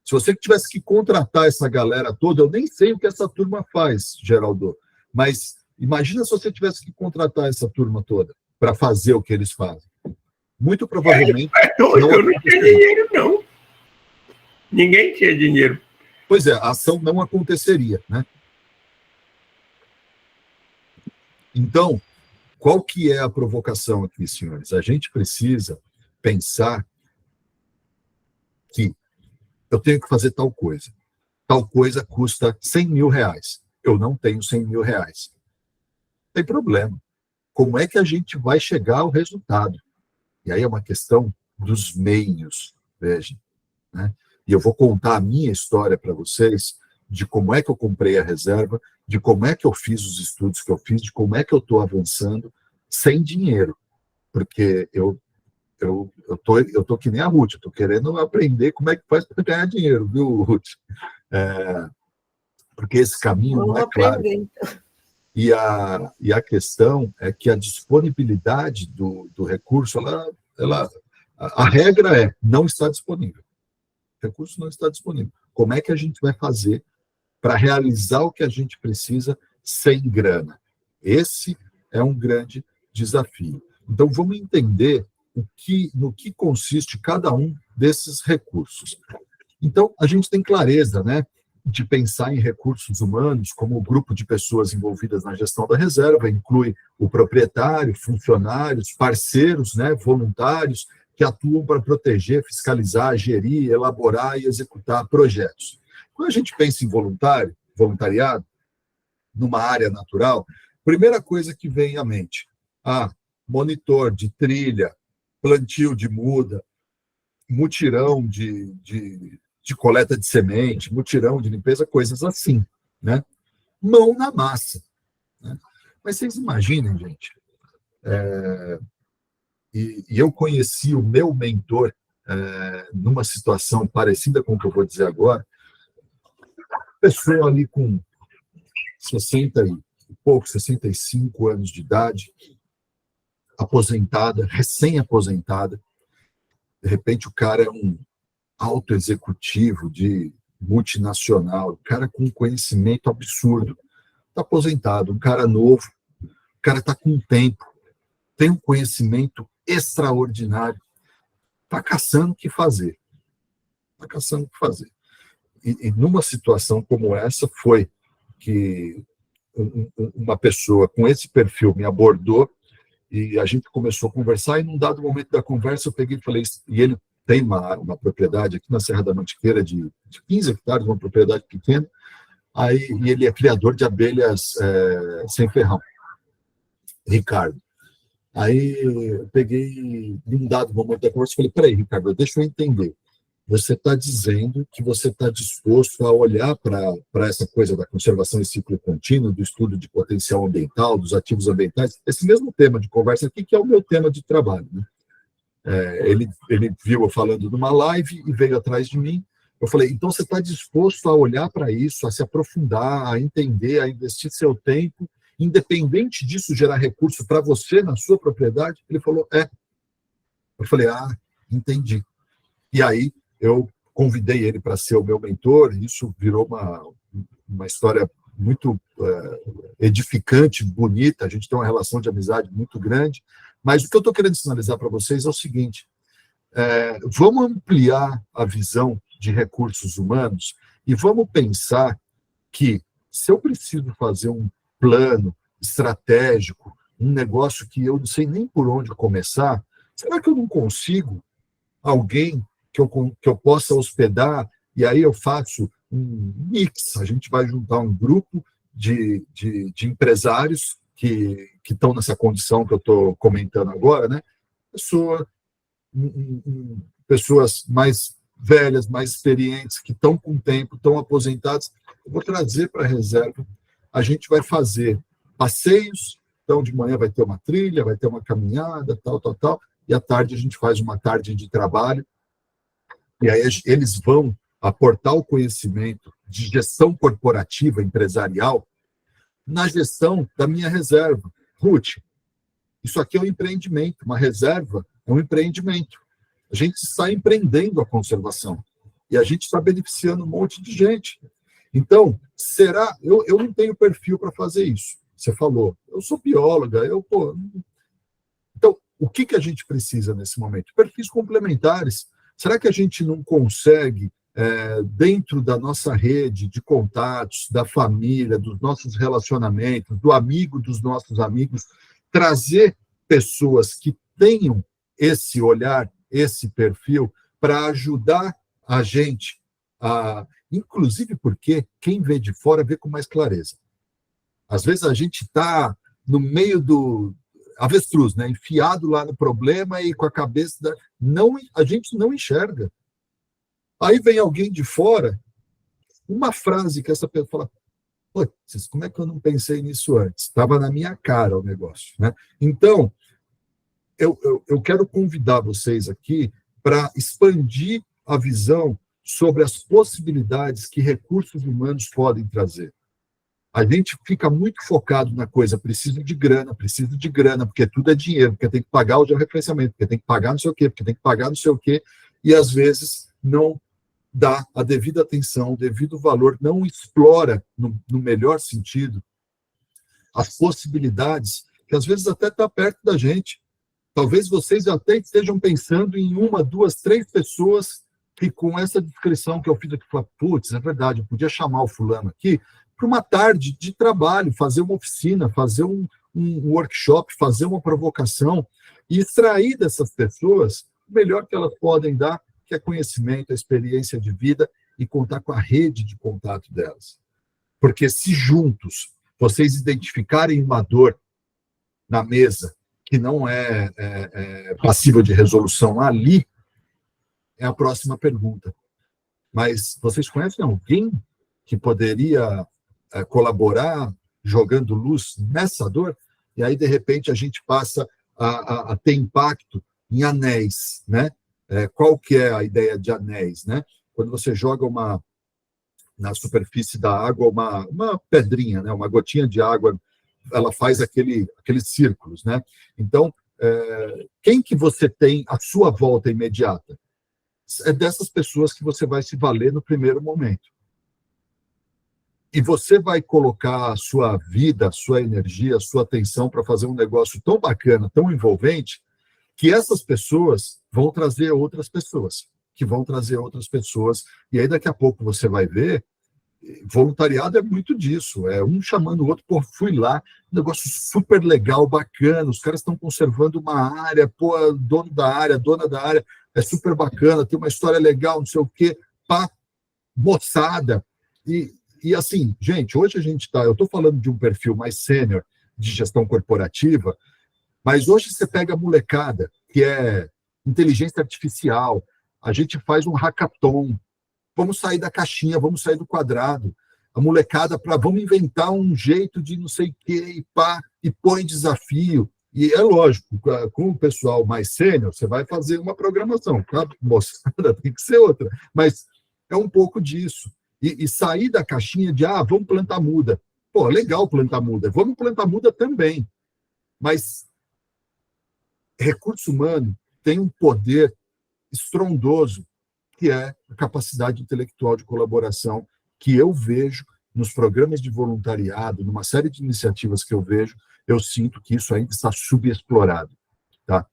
Se você tivesse que contratar essa galera toda, eu nem sei o que essa turma faz, Geraldo, mas imagina se você tivesse que contratar essa turma toda para fazer o que eles fazem. Muito provavelmente... Eu não tinha dinheiro, não. Ninguém tinha dinheiro. Pois é, a ação não aconteceria, né? Então, qual que é a provocação aqui, senhores? A gente precisa pensar que eu tenho que fazer tal coisa. Tal coisa custa 100 mil reais. Eu não tenho 100 mil reais. Não tem problema. Como é que a gente vai chegar ao resultado? E aí é uma questão dos meios, vejam, né? E eu vou contar a minha história para vocês de como é que eu comprei a reserva, de como é que eu fiz os estudos que eu fiz, de como é que eu estou avançando sem dinheiro. Porque eu tô que nem a Ruth, eu estou querendo aprender como é que faz para ganhar dinheiro, viu, Ruth? Porque esse caminho não é claro. Então. E a questão é que a disponibilidade do recurso, a regra é não está disponível. O recurso não está disponível. Como é que a gente vai fazer para realizar o que a gente precisa sem grana? Esse é um grande desafio. Então, vamos entender no que consiste cada um desses recursos. Então, a gente tem clareza, né, de pensar em recursos humanos como o grupo de pessoas envolvidas na gestão da reserva, inclui o proprietário, funcionários, parceiros, né, voluntários, que atuam para proteger, fiscalizar, gerir, elaborar e executar projetos. Quando a gente pensa em voluntariado, numa área natural, primeira coisa que vem à mente, monitor de trilha, plantio de muda, mutirão de coleta de semente, mutirão de limpeza, coisas assim, né? Mão na massa, né? Mas vocês imaginem, gente, e eu conheci o meu mentor numa situação parecida com o que eu vou dizer agora, pessoa ali com 60 e pouco, 65 anos de idade, aposentada, recém-aposentada, de repente o cara é um alto executivo de multinacional, um cara com conhecimento absurdo, está aposentado, um cara novo, o cara está com tempo, tem um conhecimento extraordinário, está caçando o que fazer. Está caçando o que fazer. E numa situação como essa, foi que uma pessoa com esse perfil me abordou e a gente começou a conversar, e num dado momento da conversa eu peguei e falei, e ele tem uma propriedade aqui na Serra da Mantiqueira de 15 hectares, uma propriedade pequena, e ele é criador de abelhas sem ferrão, Ricardo. Aí eu peguei, num dado momento da conversa, falei, peraí, Ricardo, deixa eu entender. Você está dizendo que você está disposto a olhar para essa coisa da conservação em ciclo contínuo, do estudo de potencial ambiental, dos ativos ambientais, esse mesmo tema de conversa aqui, que é o meu tema de trabalho, né? Ele viu eu falando numa live e veio atrás de mim. Eu falei, então você está disposto a olhar para isso, a se aprofundar, a entender, a investir seu tempo, independente disso gerar recurso para você na sua propriedade? Ele falou, Eu falei, entendi. E aí eu convidei ele para ser o meu mentor, e isso virou uma história muito edificante, bonita, a gente tem uma relação de amizade muito grande, mas o que eu estou querendo sinalizar para vocês é o seguinte, vamos ampliar a visão de recursos humanos e vamos pensar que se eu preciso fazer um plano estratégico, um negócio que eu não sei nem por onde começar, será que eu não consigo alguém que eu possa hospedar, e aí eu faço um mix, a gente vai juntar um grupo de empresários que estão nessa condição que eu estou comentando agora, né? Pessoas mais velhas, mais experientes, que estão com tempo, estão aposentadas, eu vou trazer para a reserva, a gente vai fazer passeios, então de manhã vai ter uma trilha, vai ter uma caminhada, tal, e à tarde a gente faz uma tarde de trabalho, e aí eles vão aportar o conhecimento de gestão corporativa, empresarial, na gestão da minha reserva. Ruth, isso aqui é um empreendimento, uma reserva é um empreendimento. A gente está empreendendo a conservação e a gente está beneficiando um monte de gente. Então, será... Eu não tenho perfil para fazer isso. Você falou, eu sou bióloga, Então, o que a gente precisa nesse momento? Perfis complementares. Será que a gente não consegue, dentro da nossa rede de contatos, da família, dos nossos relacionamentos, do amigo dos nossos amigos, trazer pessoas que tenham esse olhar, esse perfil, para ajudar a gente a... Inclusive porque quem vê de fora vê com mais clareza. Às vezes a gente está no meio do avestruz, né? Enfiado lá no problema e com a cabeça... a gente não enxerga. Aí vem alguém de fora, uma frase que essa pessoa fala, putz, como é que eu não pensei nisso antes? Estava na minha cara o negócio, né? Então, eu quero convidar vocês aqui para expandir a visão sobre as possibilidades que recursos humanos podem trazer. A gente fica muito focado na coisa, preciso de grana, porque tudo é dinheiro, porque tem que pagar o georreferenciamento, porque tem que pagar não sei o quê, porque tem que pagar não sei o quê, e às vezes não dá a devida atenção, o devido valor, não explora, no melhor sentido, as possibilidades que às vezes até está perto da gente. Talvez vocês até estejam pensando em 1, 2, 3 pessoas que com essa descrição que eu fiz aqui, falam, putz, é verdade, eu podia chamar o fulano aqui para uma tarde de trabalho, fazer uma oficina, fazer um workshop, fazer uma provocação e extrair dessas pessoas o melhor que elas podem dar, que é conhecimento, a experiência de vida e contar com a rede de contato delas. Porque se juntos vocês identificarem uma dor na mesa que não é passível de resolução ali, é a próxima pergunta. Mas vocês conhecem alguém que poderia colaborar jogando luz nessa dor? E aí, de repente, a gente passa a ter impacto em anéis, né? Qual que é a ideia de anéis, né? Quando você joga na superfície da água uma pedrinha, né? Uma gotinha de água, ela faz aqueles círculos, né? Então, quem que você tem à sua volta imediata? É dessas pessoas que você vai se valer no primeiro momento. E você vai colocar a sua vida, a sua energia, a sua atenção para fazer um negócio tão bacana, tão envolvente, que essas pessoas vão trazer outras pessoas, e aí daqui a pouco você vai ver, voluntariado é muito disso, um chamando o outro, fui lá, um negócio super legal, bacana, os caras estão conservando uma área, dono da área, dona da área, é super bacana, tem uma história legal, não sei o quê, moçada, e assim, gente, hoje eu estou falando de um perfil mais sênior de gestão corporativa, mas hoje você pega a molecada, que é inteligência artificial, a gente faz um hackathon, vamos sair da caixinha, vamos sair do quadrado, a molecada vamos inventar um jeito de não sei o quê, e põe desafio, e é lógico, com o pessoal mais sênior, você vai fazer uma programação, claro, moçada, tem que ser outra, mas é um pouco disso, e sair da caixinha de, vamos plantar muda, legal plantar muda, vamos plantar muda também, mas recurso humano tem um poder estrondoso, que é a capacidade intelectual de colaboração que eu vejo nos programas de voluntariado, numa série de iniciativas que eu vejo, eu sinto que isso ainda está subexplorado. Tá?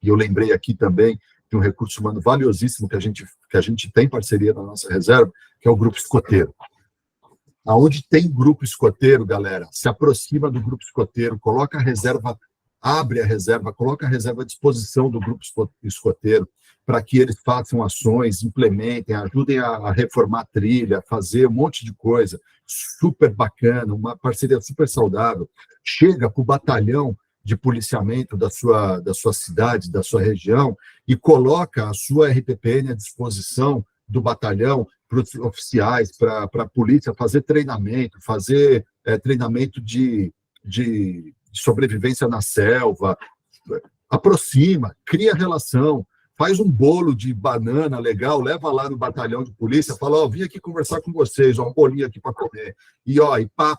E eu lembrei aqui também de um recurso humano valiosíssimo que a gente tem parceria na nossa reserva, que é o grupo escoteiro. Aonde tem grupo escoteiro, galera, se aproxima do grupo escoteiro, coloca a reserva, abre a reserva, coloca a reserva à disposição do grupo escoteiro, para que eles façam ações, implementem, ajudem a reformar a trilha, fazer um monte de coisa, super bacana, uma parceria super saudável. Chega para o batalhão de policiamento da sua cidade, da sua região, e coloca a sua RPPN à disposição do batalhão, os oficiais, para a polícia fazer treinamento, treinamento de sobrevivência na selva, aproxima, cria relação, faz um bolo de banana legal, leva lá no batalhão de polícia, fala, ó, vim aqui conversar com vocês, ó, um bolinho aqui para comer. E, ó, e pá.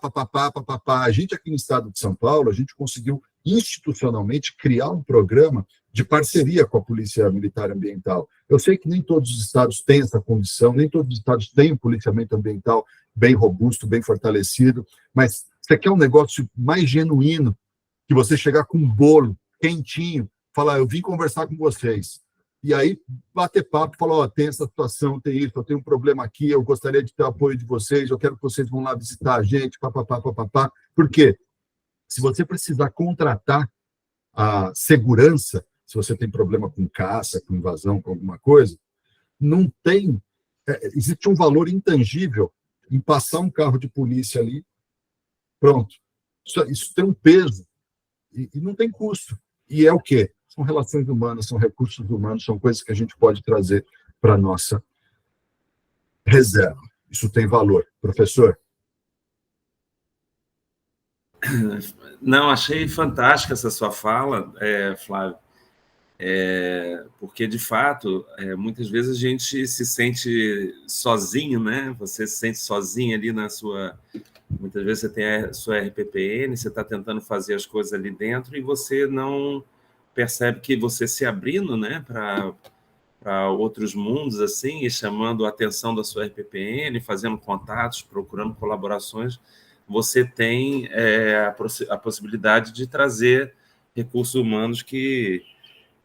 A gente aqui no estado de São Paulo, a gente conseguiu institucionalmente criar um programa de parceria com a Polícia Militar Ambiental. Eu sei que nem todos os estados têm essa condição, nem todos os estados têm um policiamento ambiental bem robusto, bem fortalecido, mas você quer um negócio mais genuíno, que você chegar com um bolo quentinho, falar, eu vim conversar com vocês. E aí, bater papo, falar, ó, tem essa situação, tem isso, eu tenho um problema aqui, eu gostaria de ter o apoio de vocês, eu quero que vocês vão lá visitar a gente, papapá. Por quê? Se você precisar contratar a segurança, se você tem problema com caça, com invasão, com alguma coisa, não tem... existe um valor intangível em passar um carro de polícia ali, pronto. Isso tem um peso e não tem custo. E é o quê? São relações humanas, são recursos humanos, são coisas que a gente pode trazer para a nossa reserva. Isso tem valor. Professor? Não, achei fantástica essa sua fala, Flávio, porque, de fato, muitas vezes a gente se sente sozinho, né? Você se sente sozinho ali na sua... Muitas vezes você tem a sua RPPN, você está tentando fazer as coisas ali dentro e você não percebe que você se abrindo, né, para outros mundos, assim, e chamando a atenção da sua RPPN, fazendo contatos, procurando colaborações, você tem a possibilidade de trazer recursos humanos que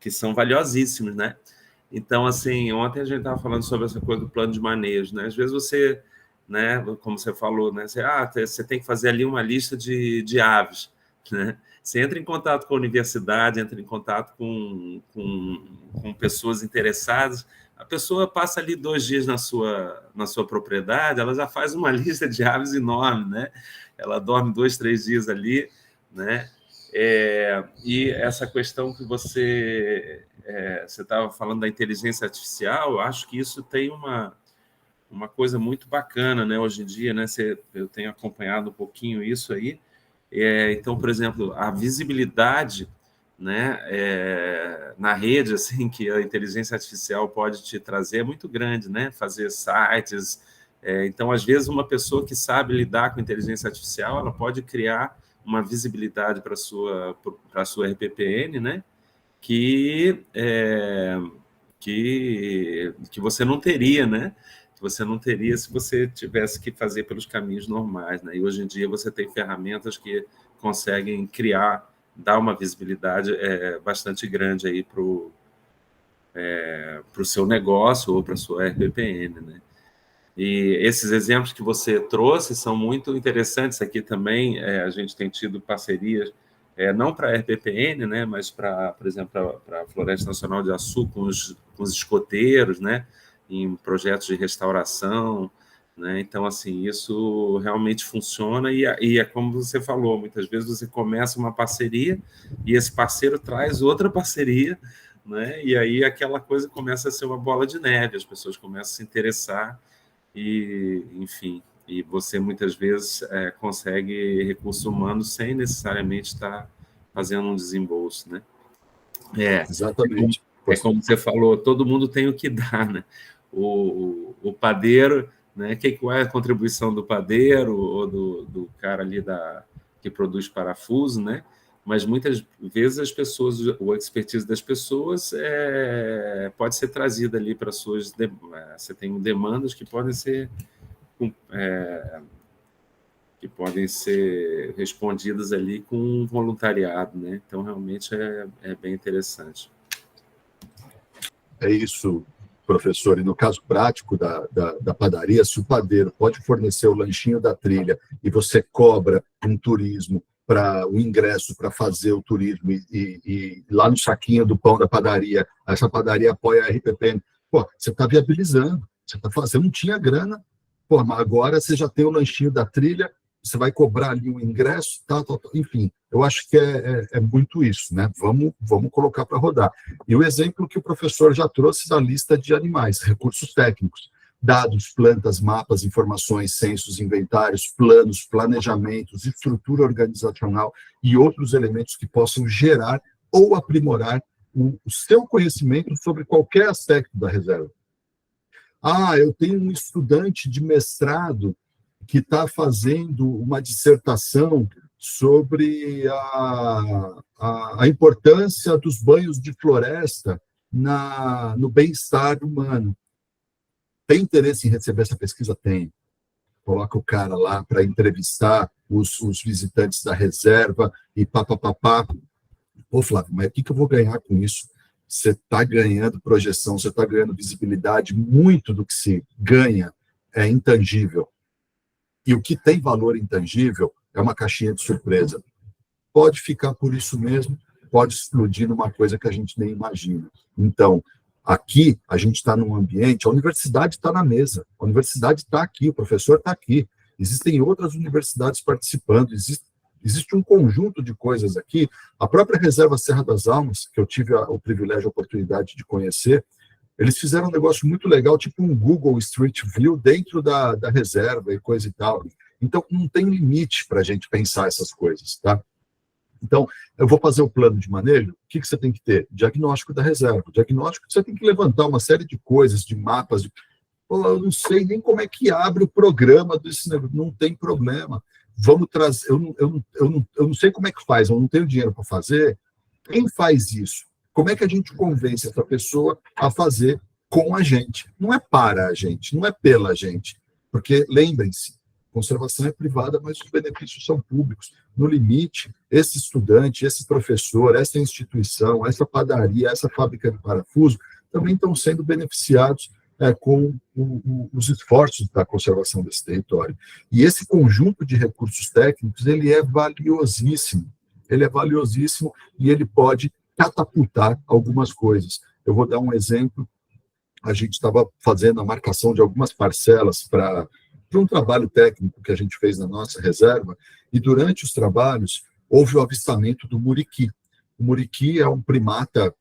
são valiosíssimos, né? Então, assim, ontem a gente estava falando sobre essa coisa do plano de manejo, né? Às vezes você, né, como você falou, né, você tem que fazer ali uma lista de aves, né? Você entra em contato com a universidade, entra em contato com pessoas interessadas, a pessoa passa ali 2 dias na sua propriedade, ela já faz uma lista de aves enorme, né? Ela dorme 2, 3 dias ali, né? E essa questão que você estava falando da inteligência artificial, eu acho que isso tem uma coisa muito bacana, né? Hoje em dia, né? Eu tenho acompanhado um pouquinho isso aí. Então, por exemplo, a visibilidade, né, na rede, assim, que a inteligência artificial pode te trazer é muito grande, né? Fazer sites. Então, às vezes, uma pessoa que sabe lidar com inteligência artificial, ela pode criar uma visibilidade para a sua RPPN, né? Que você não teria, né? Que você não teria se você tivesse que fazer pelos caminhos normais, né? E hoje em dia você tem ferramentas que conseguem dar uma visibilidade bastante grande aí para o seu negócio ou para a sua RPPN, né? E esses exemplos que você trouxe são muito interessantes. Aqui também a gente tem tido parcerias, não para a RPPN, né, mas, por exemplo, para a Floresta Nacional de Açu, com os escoteiros, né, em projetos de restauração, né? Então, assim, isso realmente funciona e é como você falou, muitas vezes você começa uma parceria e esse parceiro traz outra parceria, né? E aí aquela coisa começa a ser uma bola de neve, as pessoas começam a se interessar e, enfim, e você muitas vezes consegue recursos humanos sem necessariamente estar fazendo um desembolso, né? Exatamente. Como você falou, todo mundo tem o que dar, né? O padeiro, né? Qual é a contribuição do padeiro ou do cara ali que produz parafuso, né? Mas muitas vezes as pessoas, o expertise das pessoas pode ser trazida ali para suas... Você tem demandas que podem ser respondidas ali com um voluntariado, né? Então, realmente é bem interessante. É isso, professor. E no caso prático da padaria, se o padeiro pode fornecer o lanchinho da trilha e você cobra um turismo para o ingresso para fazer o turismo e lá no saquinho do pão da padaria, essa padaria apoia a RPPN, você está viabilizando, você não tinha grana, mas agora você já tem o lanchinho da trilha, você vai cobrar ali um ingresso, enfim, eu acho que é muito isso, né? Vamos colocar para rodar. E o exemplo que o professor já trouxe da lista de animais, recursos técnicos. dados, plantas, mapas, informações, censos, inventários, planos, planejamentos, estrutura organizacional e outros elementos que possam gerar ou aprimorar o seu conhecimento sobre qualquer aspecto da reserva. Eu tenho um estudante de mestrado que está fazendo uma dissertação sobre a importância dos banhos de floresta no bem-estar humano. Tem interesse em receber essa pesquisa? Tem. Coloca o cara lá para entrevistar os visitantes da reserva e papapá. Pô, Flávio, mas o que eu vou ganhar com isso? Você está ganhando projeção, você está ganhando visibilidade, muito do que se ganha é intangível. E o que tem valor intangível é uma caixinha de surpresa. Pode ficar por isso mesmo, pode explodir numa coisa que a gente nem imagina. Então, aqui, a gente está num ambiente, a universidade está na mesa, a universidade está aqui, o professor está aqui, existem outras universidades participando, existe um conjunto de coisas aqui. A própria Reserva Serra das Almas, que eu tive o privilégio, a oportunidade de conhecer, eles fizeram um negócio muito legal, tipo um Google Street View dentro da reserva e coisa e tal. Então, não tem limite para a gente pensar essas coisas, tá? Então, eu vou fazer o plano de manejo, o que você tem que ter? Diagnóstico da reserva. Diagnóstico, você tem que levantar uma série de coisas, de mapas, eu não sei nem como é que abre o programa desse negócio, não tem problema. Vamos trazer, eu não sei como é que faz, eu não tenho dinheiro para fazer. Quem faz isso? Como é que a gente convence essa pessoa a fazer com a gente? Não é para a gente, não é pela gente. Porque, lembrem-se, conservação é privada, mas os benefícios são públicos. No limite, esse estudante, esse professor, essa instituição, essa padaria, essa fábrica de parafuso, também estão sendo beneficiados com os esforços da conservação desse território. E esse conjunto de recursos técnicos, ele é valiosíssimo. Ele é valiosíssimo e ele pode catapultar algumas coisas. Eu vou dar um exemplo. A gente estava fazendo a marcação de algumas parcelas para um trabalho técnico que a gente fez na nossa reserva, e durante os trabalhos houve o avistamento do muriqui. O muriqui é um primata,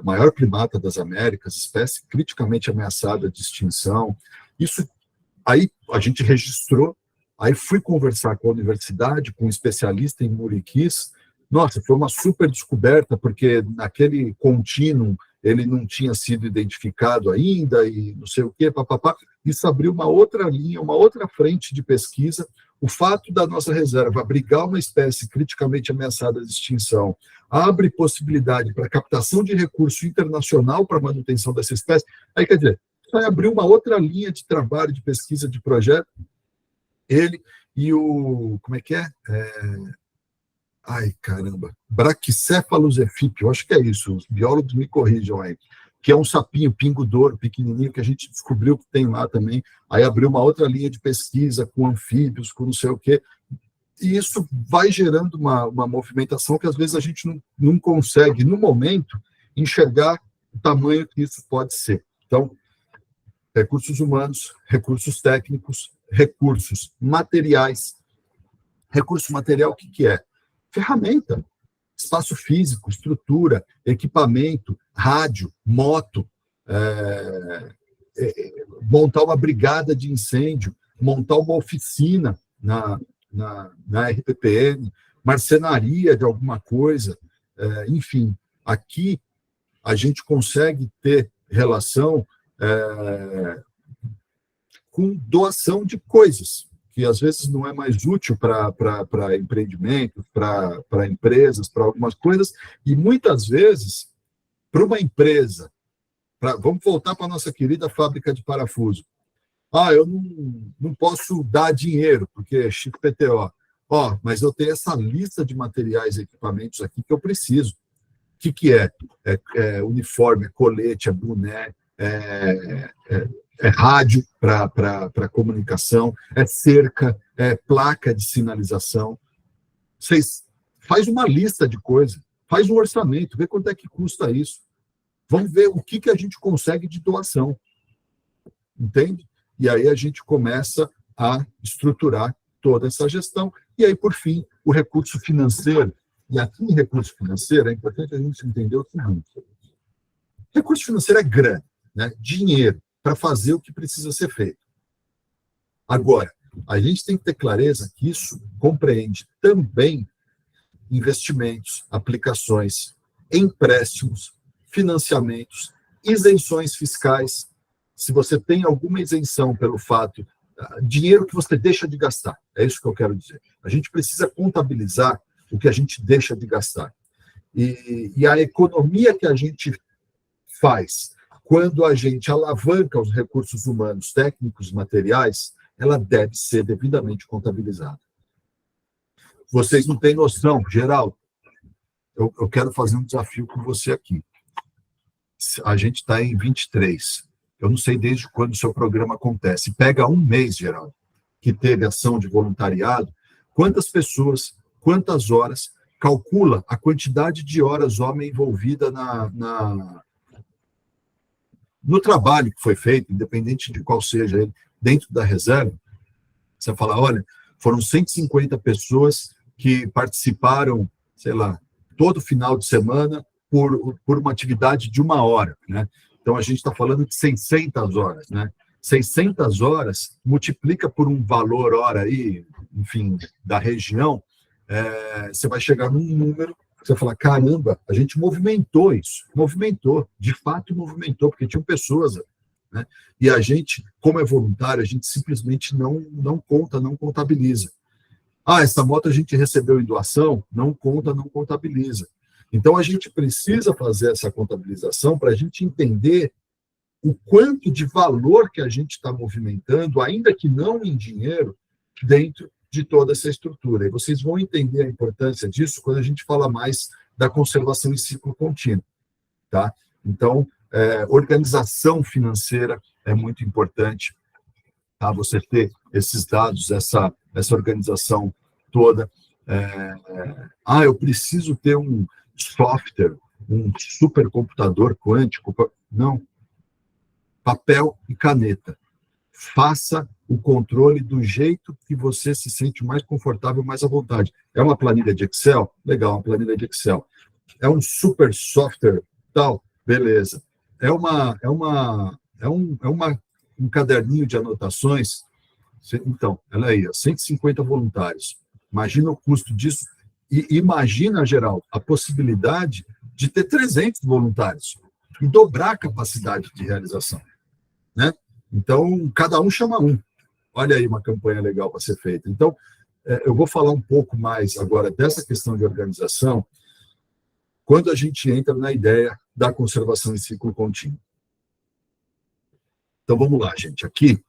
maior primata das Américas, espécie criticamente ameaçada de extinção. Isso, aí a gente registrou, aí fui conversar com a universidade, com um especialista em muriquis. Nossa, foi uma super descoberta, porque naquele contínuo ele não tinha sido identificado ainda, e não sei o quê, papapá. Isso abriu uma outra linha, uma outra frente de pesquisa. O fato da nossa reserva abrigar uma espécie criticamente ameaçada de extinção abre possibilidade para captação de recurso internacional para a manutenção dessa espécie. Aí, quer dizer, vai abrir uma outra linha de trabalho, de pesquisa, de projeto. Ele e o... Como é que é? Ai, caramba. Brachycephalus efípio, acho que é isso. Os biólogos me corrijam aí. Que é um sapinho, pingo d'ouro, pequenininho, que a gente descobriu que tem lá também. Aí abriu uma outra linha de pesquisa com anfíbios, com não sei o quê. E isso vai gerando uma movimentação que, às vezes, a gente não consegue, no momento, enxergar o tamanho que isso pode ser. Então, recursos humanos, recursos técnicos, recursos materiais. Recurso material, o que é? Ferramenta. Espaço físico, estrutura, equipamento, rádio, moto, montar uma brigada de incêndio, montar uma oficina na RPPN, marcenaria de alguma coisa, enfim. Aqui a gente consegue ter relação com doação de coisas, que às vezes não é mais útil para empreendimentos, para empresas, para algumas coisas, e muitas vezes, para uma empresa, vamos voltar para a nossa querida fábrica de parafuso. Eu não posso dar dinheiro, porque é XPTO. Mas eu tenho essa lista de materiais e equipamentos aqui que eu preciso. O que é? É uniforme, é colete, é boné, é rádio para comunicação, é cerca, é placa de sinalização. Vocês faz uma lista de coisas, faz um orçamento, vê quanto é que custa isso. Vamos ver o que a gente consegue de doação. Entende? E aí a gente começa a estruturar toda essa gestão. E aí, por fim, o recurso financeiro. E aqui em recurso financeiro é importante a gente entender o seguinte. Recurso financeiro é grana, né? Dinheiro. para fazer o que precisa ser feito. Agora, a gente tem que ter clareza que isso compreende também investimentos, aplicações, empréstimos, financiamentos, isenções fiscais. Se você tem alguma isenção pelo fato, dinheiro que você deixa de gastar, é isso que eu quero dizer. A gente precisa contabilizar o que a gente deixa de gastar. E a economia que a gente faz quando a gente alavanca os recursos humanos, técnicos, materiais, ela deve ser devidamente contabilizada. Vocês não têm noção, Geraldo, eu quero fazer um desafio com você aqui. A gente está em 23. Eu não sei desde quando o seu programa acontece. Pega um mês, Geraldo, que teve ação de voluntariado, quantas pessoas, quantas horas, calcula a quantidade de horas homem envolvida no trabalho que foi feito, independente de qual seja ele, dentro da reserva. Você fala, olha, foram 150 pessoas que participaram, sei lá, todo final de semana por uma atividade de 1 hora, né? Então, a gente está falando de 600 horas, né? 600 horas, multiplica por um valor hora aí, enfim, da região, você vai chegar num número, você vai falar, caramba, a gente movimentou isso, de fato movimentou, porque tinham pessoas, né? E a gente, como é voluntário, a gente simplesmente não conta, não contabiliza. Essa moto a gente recebeu em doação, não conta, não contabiliza. Então, a gente precisa fazer essa contabilização para a gente entender o quanto de valor que a gente está movimentando, ainda que não em dinheiro, dentro de toda essa estrutura. E vocês vão entender a importância disso quando a gente fala mais da conservação em ciclo contínuo. Tá? Então, organização financeira é muito importante, tá? Você ter esses dados, essa organização toda. Eu preciso ter um software, um supercomputador quântico. Não. Papel e caneta. Faça o controle do jeito que você se sente mais confortável, mais à vontade. É uma planilha de Excel? Legal, uma planilha de Excel. É um super software tal? Beleza. É um caderninho de anotações? Então, olha aí, 150 voluntários. Imagina o custo disso. E imagina, Geraldo, a possibilidade de ter 300 voluntários e dobrar a capacidade de realização, né? Então, cada um chama um. Olha aí uma campanha legal para ser feita. Então, eu vou falar um pouco mais agora dessa questão de organização quando a gente entra na ideia da conservação em ciclo contínuo. Então, vamos lá, gente. Aqui,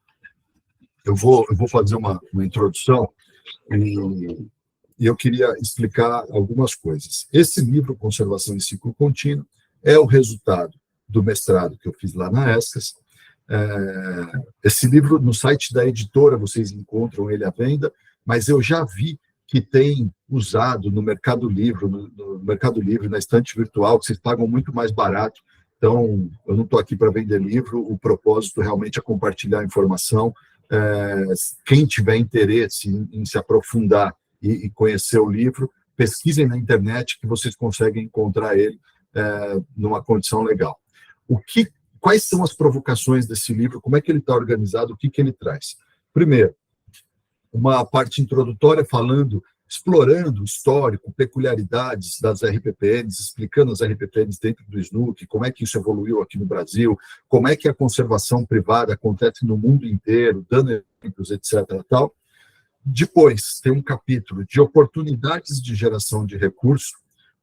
eu vou fazer uma introdução e eu queria explicar algumas coisas. Esse livro, Conservação em Ciclo Contínuo, é o resultado do mestrado que eu fiz lá na ESCAS. Esse livro, no site da editora, vocês encontram ele à venda, mas eu já vi que tem usado no Mercado Livre, na estante virtual, que vocês pagam muito mais barato. Então, eu não estou aqui para vender livro, o propósito realmente é compartilhar a informação. Quem tiver interesse em se aprofundar e conhecer o livro, pesquisem na internet que vocês conseguem encontrar ele numa condição legal. Quais são as provocações desse livro? Como é que ele está organizado? O que ele traz? Primeiro, uma parte introdutória explorando o histórico, peculiaridades das RPPNs, explicando as RPPNs dentro do SNUC, como é que isso evoluiu aqui no Brasil, como é que a conservação privada acontece no mundo inteiro, dando exemplos, etc. Tal. Depois, tem um capítulo de oportunidades de geração de recursos.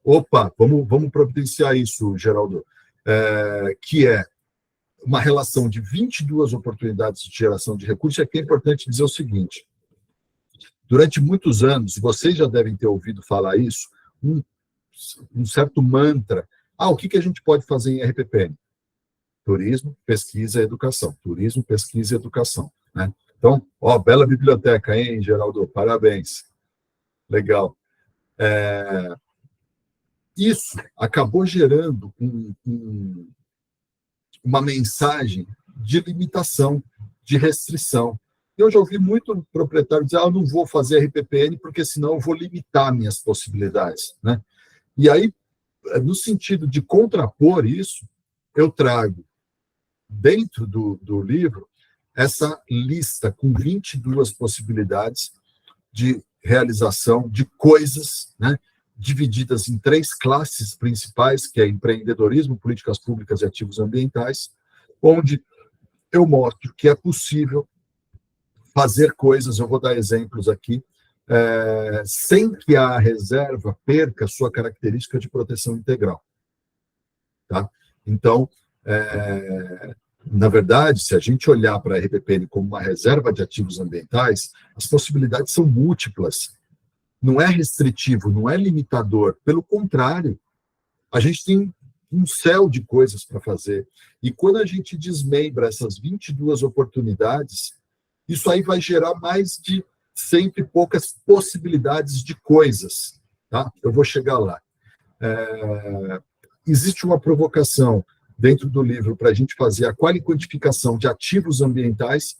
Vamos providenciar isso, Geraldo, que é uma relação de 22 oportunidades de geração de recursos. E aqui é importante dizer o seguinte: durante muitos anos, vocês já devem ter ouvido falar isso, um certo mantra. O que a gente pode fazer em RPPN? Turismo, pesquisa e educação. Turismo, pesquisa e educação, né? Então, bela biblioteca, hein, Geraldo? Parabéns. Legal. Isso acabou gerando uma mensagem de limitação, de restrição. Eu já ouvi muito proprietário dizer, eu não vou fazer RPPN porque senão eu vou limitar minhas possibilidades, né? E aí, no sentido de contrapor isso, eu trago dentro do livro, essa lista com 22 possibilidades de realização de coisas, né, divididas em 3 classes principais, que é empreendedorismo, políticas públicas e ativos ambientais, onde eu mostro que é possível fazer coisas, eu vou dar exemplos aqui, sem que a reserva perca sua característica de proteção integral. Tá? Então, na verdade, se a gente olhar para a RPPN como uma reserva de ativos ambientais, as possibilidades são múltiplas. Não é restritivo, não é limitador. Pelo contrário, a gente tem um céu de coisas para fazer. E quando a gente desmembra essas 22 oportunidades, isso aí vai gerar mais de 100 e poucas possibilidades de coisas. Tá? Eu vou chegar lá. Existe uma provocação dentro do livro para a gente fazer a quantificação de ativos ambientais,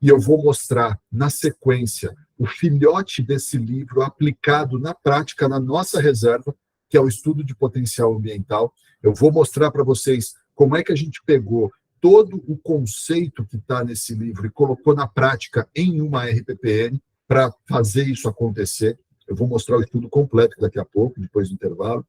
e eu vou mostrar, na sequência, o filhote desse livro aplicado na prática na nossa reserva, que é o estudo de potencial ambiental. Eu vou mostrar para vocês como é que a gente pegou todo o conceito que está nesse livro e colocou na prática em uma RPPN para fazer isso acontecer. Eu vou mostrar o estudo completo daqui a pouco, depois do intervalo.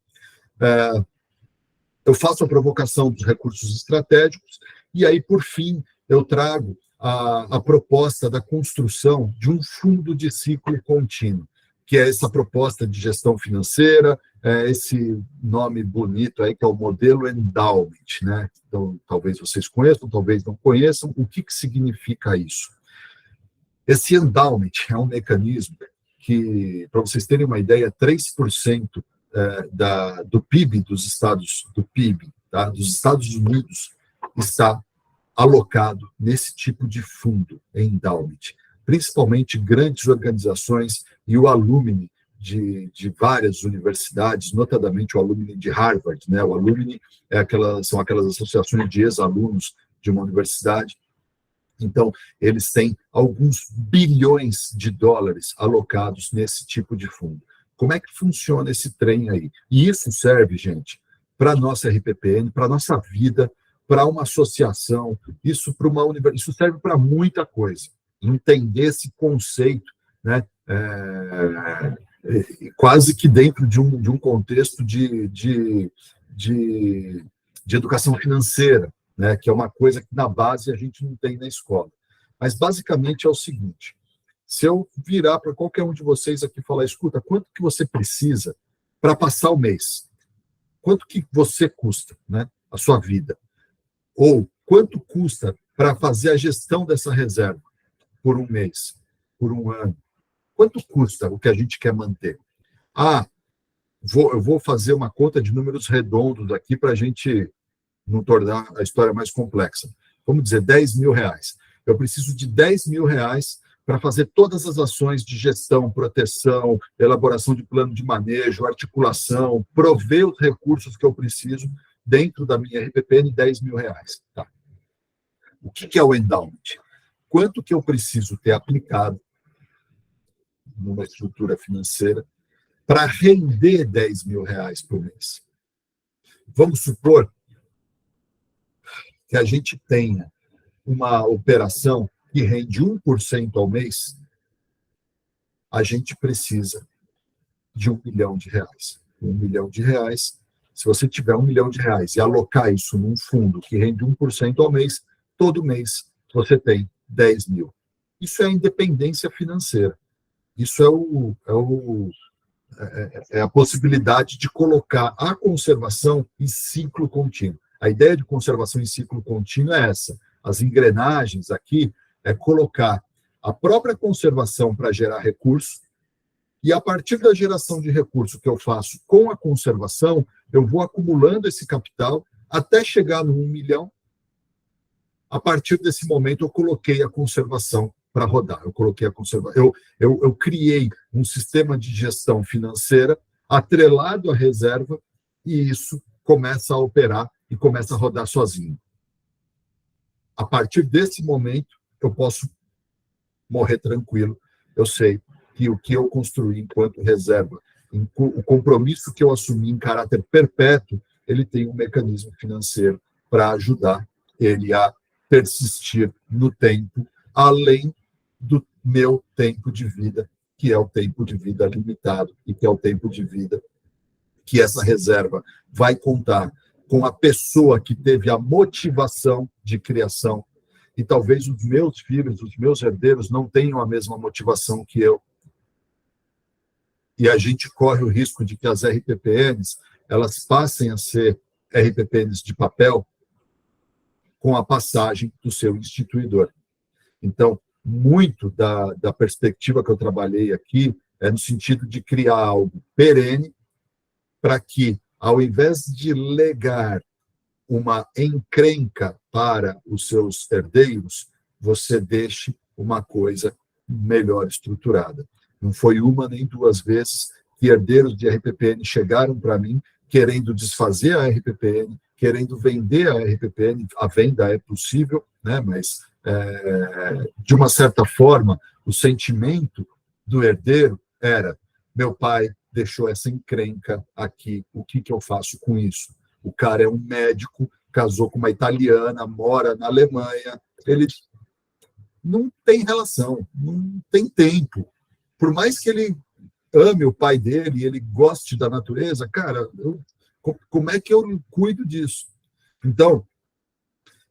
Eu faço a provocação dos recursos estratégicos e aí, por fim, eu trago a proposta da construção de um fundo de ciclo contínuo, que é essa proposta de gestão financeira, esse nome bonito aí, que é o modelo endowment, né? Então, talvez vocês conheçam, talvez não conheçam. O que significa isso? Esse endowment é um mecanismo que, para vocês terem uma ideia, 3% do PIB dos Estados Unidos está alocado nesse tipo de fundo, endowment. Principalmente grandes organizações e o alumni de várias universidades, notadamente o alumni de Harvard, né? O alumni são aquelas associações de ex-alunos de uma universidade. Então, eles têm alguns bilhões de dólares alocados nesse tipo de fundo. Como é que funciona esse trem aí? E isso serve, gente, para a nossa RPPN, para a nossa vida, para uma associação, isso serve para muita coisa. Entender esse conceito, né? Quase que dentro de um contexto de educação financeira, né? Que é uma coisa que na base a gente não tem na escola. Mas basicamente é o seguinte: se eu virar para qualquer um de vocês aqui e falar, escuta, quanto que você precisa para passar o mês? Quanto que você custa, né? A sua vida? Ou quanto custa para fazer a gestão dessa reserva por um mês, por um ano? Quanto custa o que a gente quer manter? Eu vou fazer uma conta de números redondos aqui para a gente não tornar a história mais complexa. Vamos dizer, R$10.000. Eu preciso de R$10.000 para fazer todas as ações de gestão, proteção, elaboração de plano de manejo, articulação, prover os recursos que eu preciso dentro da minha RPPN, R$10.000. Tá. O que é o endowment? Quanto que eu preciso ter aplicado numa estrutura financeira para render R$10.000 por mês? Vamos supor que a gente tenha uma operação que rende 1% ao mês, a gente precisa de R$1 milhão. R$1 milhão, se você tiver R$1 milhão e alocar isso num fundo que rende 1% ao mês, todo mês você tem 10 mil. Isso é a independência financeira. Isso é a possibilidade de colocar a conservação em ciclo contínuo. A ideia de conservação em ciclo contínuo é essa. As engrenagens aqui é colocar a própria conservação para gerar recurso, e a partir da geração de recurso que eu faço com a conservação, eu vou acumulando esse capital até chegar no 1 milhão. A partir desse momento, eu coloquei a conservação para rodar. Eu criei um sistema de gestão financeira atrelado à reserva, e isso começa a operar e começa a rodar sozinho. A partir desse momento, eu posso morrer tranquilo. Eu sei que o que eu construí enquanto reserva, o compromisso que eu assumi em caráter perpétuo, ele tem um mecanismo financeiro para ajudar ele a persistir no tempo, além do meu tempo de vida, que é o tempo de vida limitado, e que é o tempo de vida que essa reserva vai contar com a pessoa que teve a motivação de criação. E talvez os meus filhos, os meus herdeiros, não tenham a mesma motivação que eu. E a gente corre o risco de que as RPPNs, elas passem a ser RPPNs de papel com a passagem do seu instituidor. Então, muito da perspectiva que eu trabalhei aqui é no sentido de criar algo perene para que, ao invés de legar uma encrenca para os seus herdeiros, você deixe uma coisa melhor estruturada. Não foi uma nem duas vezes que herdeiros de RPPN chegaram para mim querendo desfazer a RPPN, querendo vender a RPPN. A venda é possível, né? Mas, de uma certa forma, o sentimento do herdeiro era: meu pai deixou essa encrenca aqui, o que eu faço com isso? O cara é um médico, casou com uma italiana, mora na Alemanha, ele não tem relação, não tem tempo. Por mais que ele ame o pai dele, ele goste da natureza, cara, como é que eu cuido disso? Então,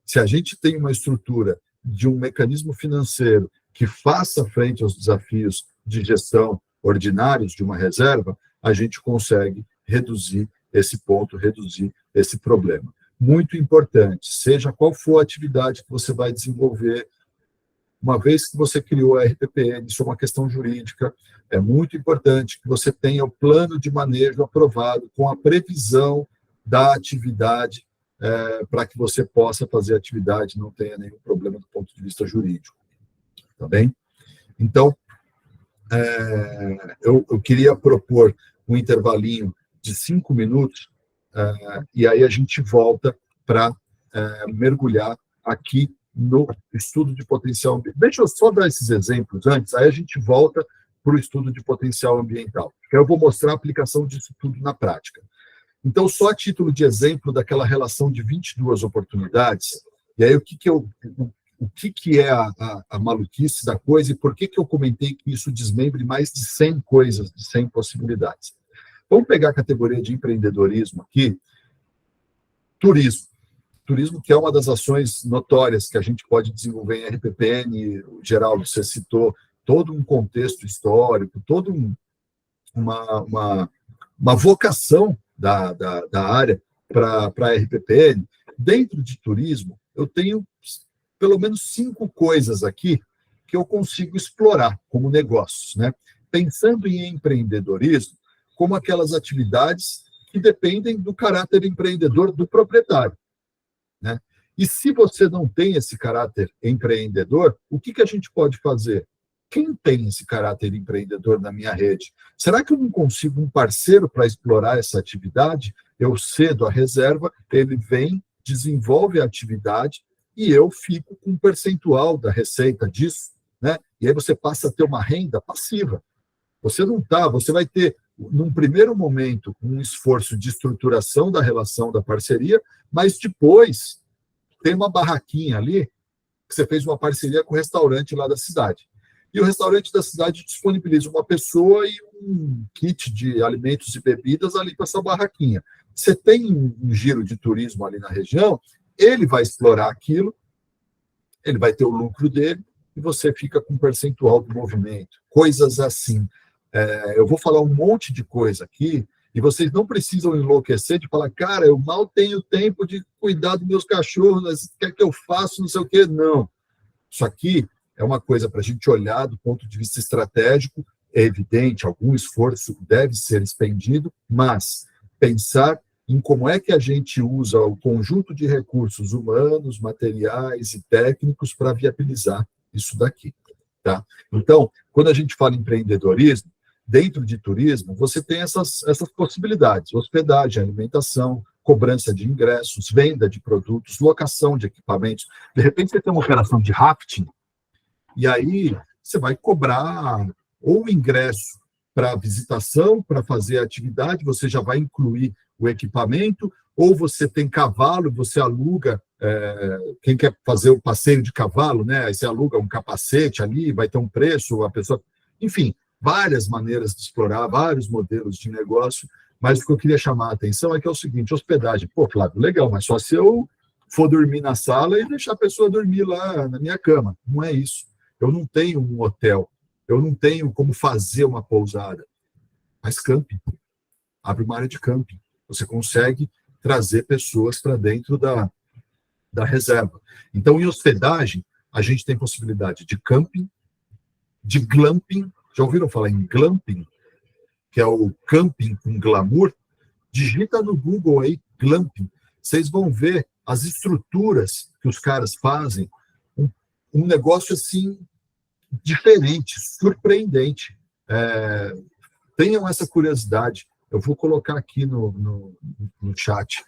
se a gente tem uma estrutura de um mecanismo financeiro que faça frente aos desafios de gestão ordinários de uma reserva, a gente consegue reduzir esse ponto, reduzir esse problema. Muito importante, seja qual for a atividade que você vai desenvolver, uma vez que você criou a RPPN, isso é uma questão jurídica, é muito importante que você tenha o plano de manejo aprovado com a previsão da atividade, para que você possa fazer a atividade e não tenha nenhum problema do ponto de vista jurídico. Tá bem? Então, eu queria propor um intervalinho de 5 minutos, e aí a gente volta para mergulhar aqui no estudo de potencial ambiental. Deixa eu só dar esses exemplos antes, aí a gente volta para o estudo de potencial ambiental, que eu vou mostrar a aplicação disso tudo na prática. Então, só a título de exemplo daquela relação de 22 oportunidades, e aí o que é a maluquice da coisa e por que eu comentei que isso desmembre mais de 100 coisas, de 100 possibilidades. Vamos pegar a categoria de empreendedorismo aqui. Turismo. Turismo, que é uma das ações notórias que a gente pode desenvolver em RPPN. Geraldo, você citou todo um contexto histórico, toda uma vocação da área para a RPPN. Dentro de turismo, eu tenho pelo menos 5 coisas aqui que eu consigo explorar como negócios, né? Pensando em empreendedorismo, como aquelas atividades que dependem do caráter empreendedor do proprietário, né? E se você não tem esse caráter empreendedor, o que a gente pode fazer? Quem tem esse caráter empreendedor na minha rede? Será que eu não consigo um parceiro para explorar essa atividade? Eu cedo a reserva, ele vem, desenvolve a atividade e eu fico com um percentual da receita disso, né? E aí você passa a ter uma renda passiva. Você vai ter, num primeiro momento, um esforço de estruturação da relação da parceria, mas depois tem uma barraquinha ali, que você fez uma parceria com o restaurante lá da cidade. E o restaurante da cidade disponibiliza uma pessoa e um kit de alimentos e bebidas ali para essa barraquinha. Você tem um giro de turismo ali na região, ele vai explorar aquilo, ele vai ter o lucro dele, e você fica com um percentual do movimento. Coisas assim. Eu vou falar um monte de coisa aqui, e vocês não precisam enlouquecer de falar, cara, eu mal tenho tempo de cuidar dos meus cachorros, o que é que eu faço, não sei o quê. Não. Isso aqui é uma coisa para a gente olhar do ponto de vista estratégico. É evidente, algum esforço deve ser expendido, mas pensar em como é que a gente usa o conjunto de recursos humanos, materiais e técnicos para viabilizar isso daqui. Tá? Então, quando a gente fala em empreendedorismo, dentro de turismo, você tem essas possibilidades: hospedagem, alimentação, cobrança de ingressos, venda de produtos, locação de equipamentos. De repente, você tem uma operação de rafting, e aí você vai cobrar ou ingresso para visitação, para fazer a atividade, você já vai incluir o equipamento, ou você tem cavalo, você aluga quem quer fazer o passeio de cavalo, né? Aí você aluga um capacete ali, vai ter um preço, a pessoa... Enfim, várias maneiras de explorar, vários modelos de negócio, mas o que eu queria chamar a atenção é que é o seguinte, hospedagem. Pô, Flávio, legal, mas só se eu for dormir na sala e deixar a pessoa dormir lá na minha cama. Não é isso. Eu não tenho um hotel, eu não tenho como fazer uma pousada. Mas camping. Abre uma área de camping. Você consegue trazer pessoas para dentro da reserva. Então, em hospedagem, a gente tem possibilidade de camping, de glamping. Já ouviram falar em glamping? Que é o camping com glamour? Digita no Google aí, glamping. Vocês vão ver as estruturas que os caras fazem, um negócio assim diferente, surpreendente. Tenham essa curiosidade. Eu vou colocar aqui no chat.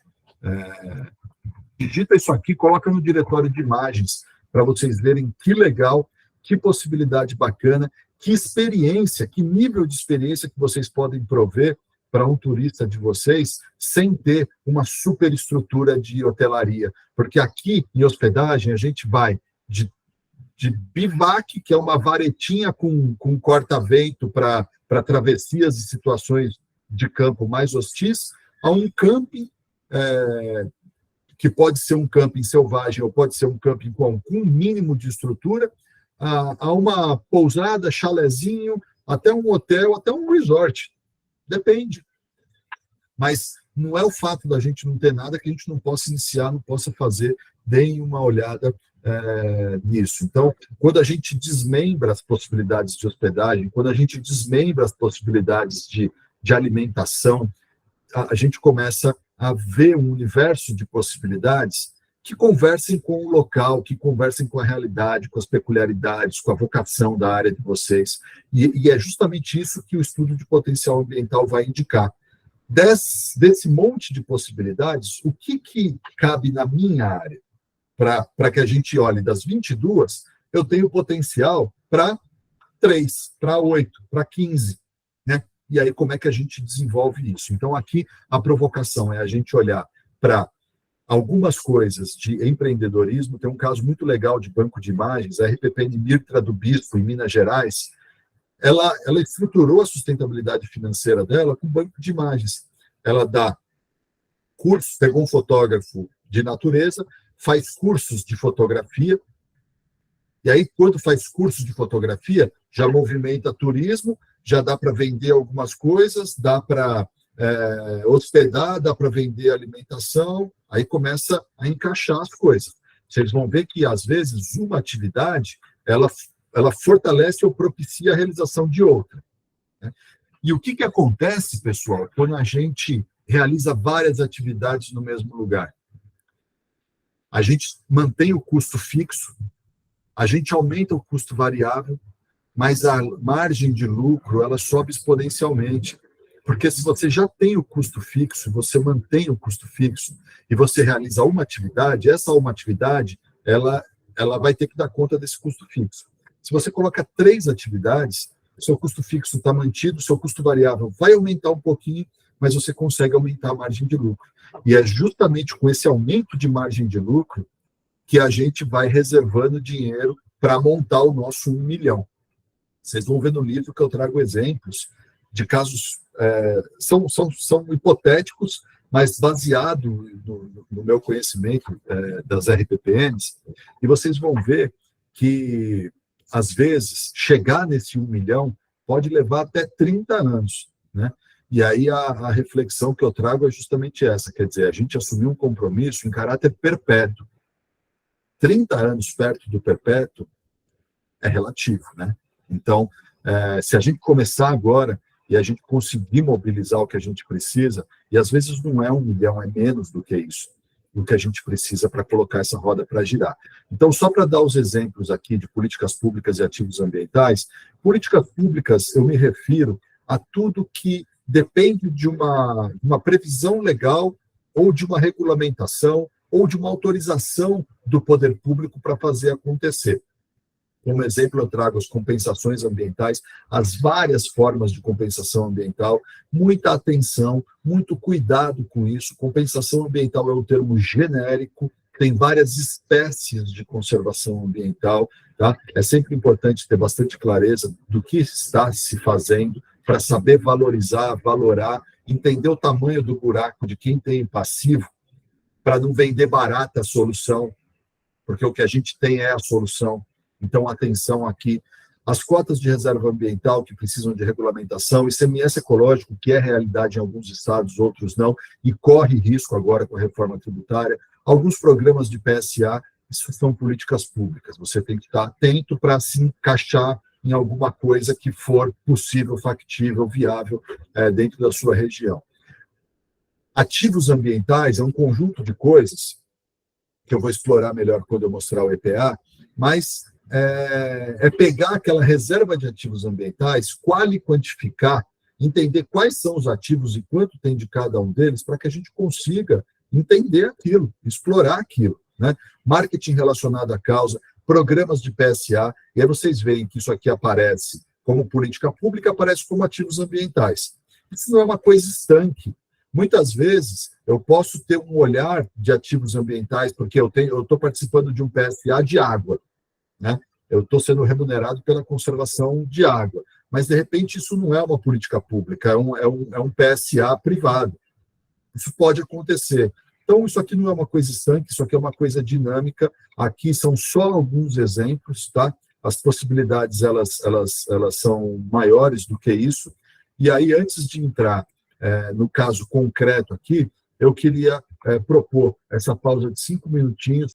Digita isso aqui, coloca no diretório de imagens, para vocês verem que legal, que possibilidade bacana, que experiência, que nível de experiência que vocês podem prover para um turista de vocês, sem ter uma superestrutura de hotelaria. Porque aqui, em hospedagem, a gente vai de bivac, que é uma varetinha com corta-vento para travessias e situações de campo mais hostis, a um camping, que pode ser um camping selvagem ou pode ser um camping com um mínimo de estrutura, a uma pousada, chalezinho, até um hotel, até um resort. Depende. Mas não é o fato da gente não ter nada que a gente não possa iniciar, não possa fazer. Deem uma olhada nisso. Então, quando a gente desmembra as possibilidades de hospedagem, quando a gente desmembra as possibilidades de alimentação, a gente começa a ver um universo de possibilidades que conversem com o local, que conversem com a realidade, com as peculiaridades, com a vocação da área de vocês. E é justamente isso que o estudo de potencial ambiental vai indicar. Desse monte de possibilidades, o que cabe na minha área? Para que a gente olhe das 22, eu tenho potencial para 3, para 8, para 15, né? E aí, como é que a gente desenvolve isso? Então, aqui, a provocação é a gente olhar para algumas coisas de empreendedorismo. Tem um caso muito legal de banco de imagens, a RPP Mirtra do Bispo, em Minas Gerais. Ela estruturou a sustentabilidade financeira dela com banco de imagens. Ela dá cursos, pegou um fotógrafo de natureza, faz cursos de fotografia, e aí, quando faz cursos de fotografia, já movimenta turismo, já dá para vender algumas coisas, dá para hospedar, dá para vender alimentação, aí começa a encaixar as coisas. Vocês vão ver que, às vezes, uma atividade, ela fortalece ou propicia a realização de outra, né? E o que acontece, pessoal, quando a gente realiza várias atividades no mesmo lugar? A gente mantém o custo fixo, a gente aumenta o custo variável, mas a margem de lucro ela sobe exponencialmente. Porque se você já tem o custo fixo, você mantém o custo fixo e você realiza uma atividade, essa uma atividade ela vai ter que dar conta desse custo fixo. Se você coloca 3 atividades, seu custo fixo está mantido, seu custo variável vai aumentar um pouquinho, mas você consegue aumentar a margem de lucro. E é justamente com esse aumento de margem de lucro que a gente vai reservando dinheiro para montar o nosso 1 milhão. Vocês vão ver no livro que eu trago exemplos de casos, são hipotéticos, mas baseado no meu conhecimento das RPPNs, e vocês vão ver que, às vezes, chegar nesse 1 milhão pode levar até 30 anos, né? E aí a reflexão que eu trago é justamente essa, quer dizer, a gente assumir um compromisso em caráter perpétuo. 30 anos perto do perpétuo é relativo, né? Então, se a gente começar agora e a gente conseguir mobilizar o que a gente precisa, e às vezes não é 1 milhão, é menos do que isso, do que a gente precisa para colocar essa roda para girar. Então, só para dar os exemplos aqui de políticas públicas e ativos ambientais, políticas públicas, eu me refiro a tudo que depende de uma previsão legal ou de uma regulamentação ou de uma autorização do poder público para fazer acontecer. Como exemplo, eu trago as compensações ambientais, as várias formas de compensação ambiental, muita atenção, muito cuidado com isso. Compensação ambiental é um termo genérico, tem várias espécies de conservação ambiental, tá? É sempre importante ter bastante clareza do que está se fazendo para saber valorizar, valorar, entender o tamanho do buraco de quem tem passivo, para não vender barata a solução, porque o que a gente tem é a solução. Então, atenção aqui. As cotas de reserva ambiental que precisam de regulamentação, ICMS ecológico, que é realidade em alguns estados, outros não, e corre risco agora com a reforma tributária. Alguns programas de PSA, isso são políticas públicas. Você tem que estar atento para se encaixar em alguma coisa que for possível, factível, viável dentro da sua região. Ativos ambientais é um conjunto de coisas que eu vou explorar melhor quando eu mostrar o EPA, mas é pegar aquela reserva de ativos ambientais, quantificar, entender quais são os ativos e quanto tem de cada um deles, para que a gente consiga entender aquilo, explorar aquilo, né? Marketing relacionado à causa, programas de PSA, e aí vocês veem que isso aqui aparece como política pública, aparece como ativos ambientais. Isso não é uma coisa estanque. Muitas vezes eu posso ter um olhar de ativos ambientais, porque eu estou participando de um PSA de água, né? Eu estou sendo remunerado pela conservação de água, mas de repente isso não é uma política pública, é um PSA privado. Isso pode acontecer. Então, isso aqui não é uma coisa estanque, isso aqui é uma coisa dinâmica. Aqui são só alguns exemplos, tá? As possibilidades, elas são maiores do que isso. E aí, antes de entrar no caso concreto aqui, eu queria propor essa pausa de 5 minutinhos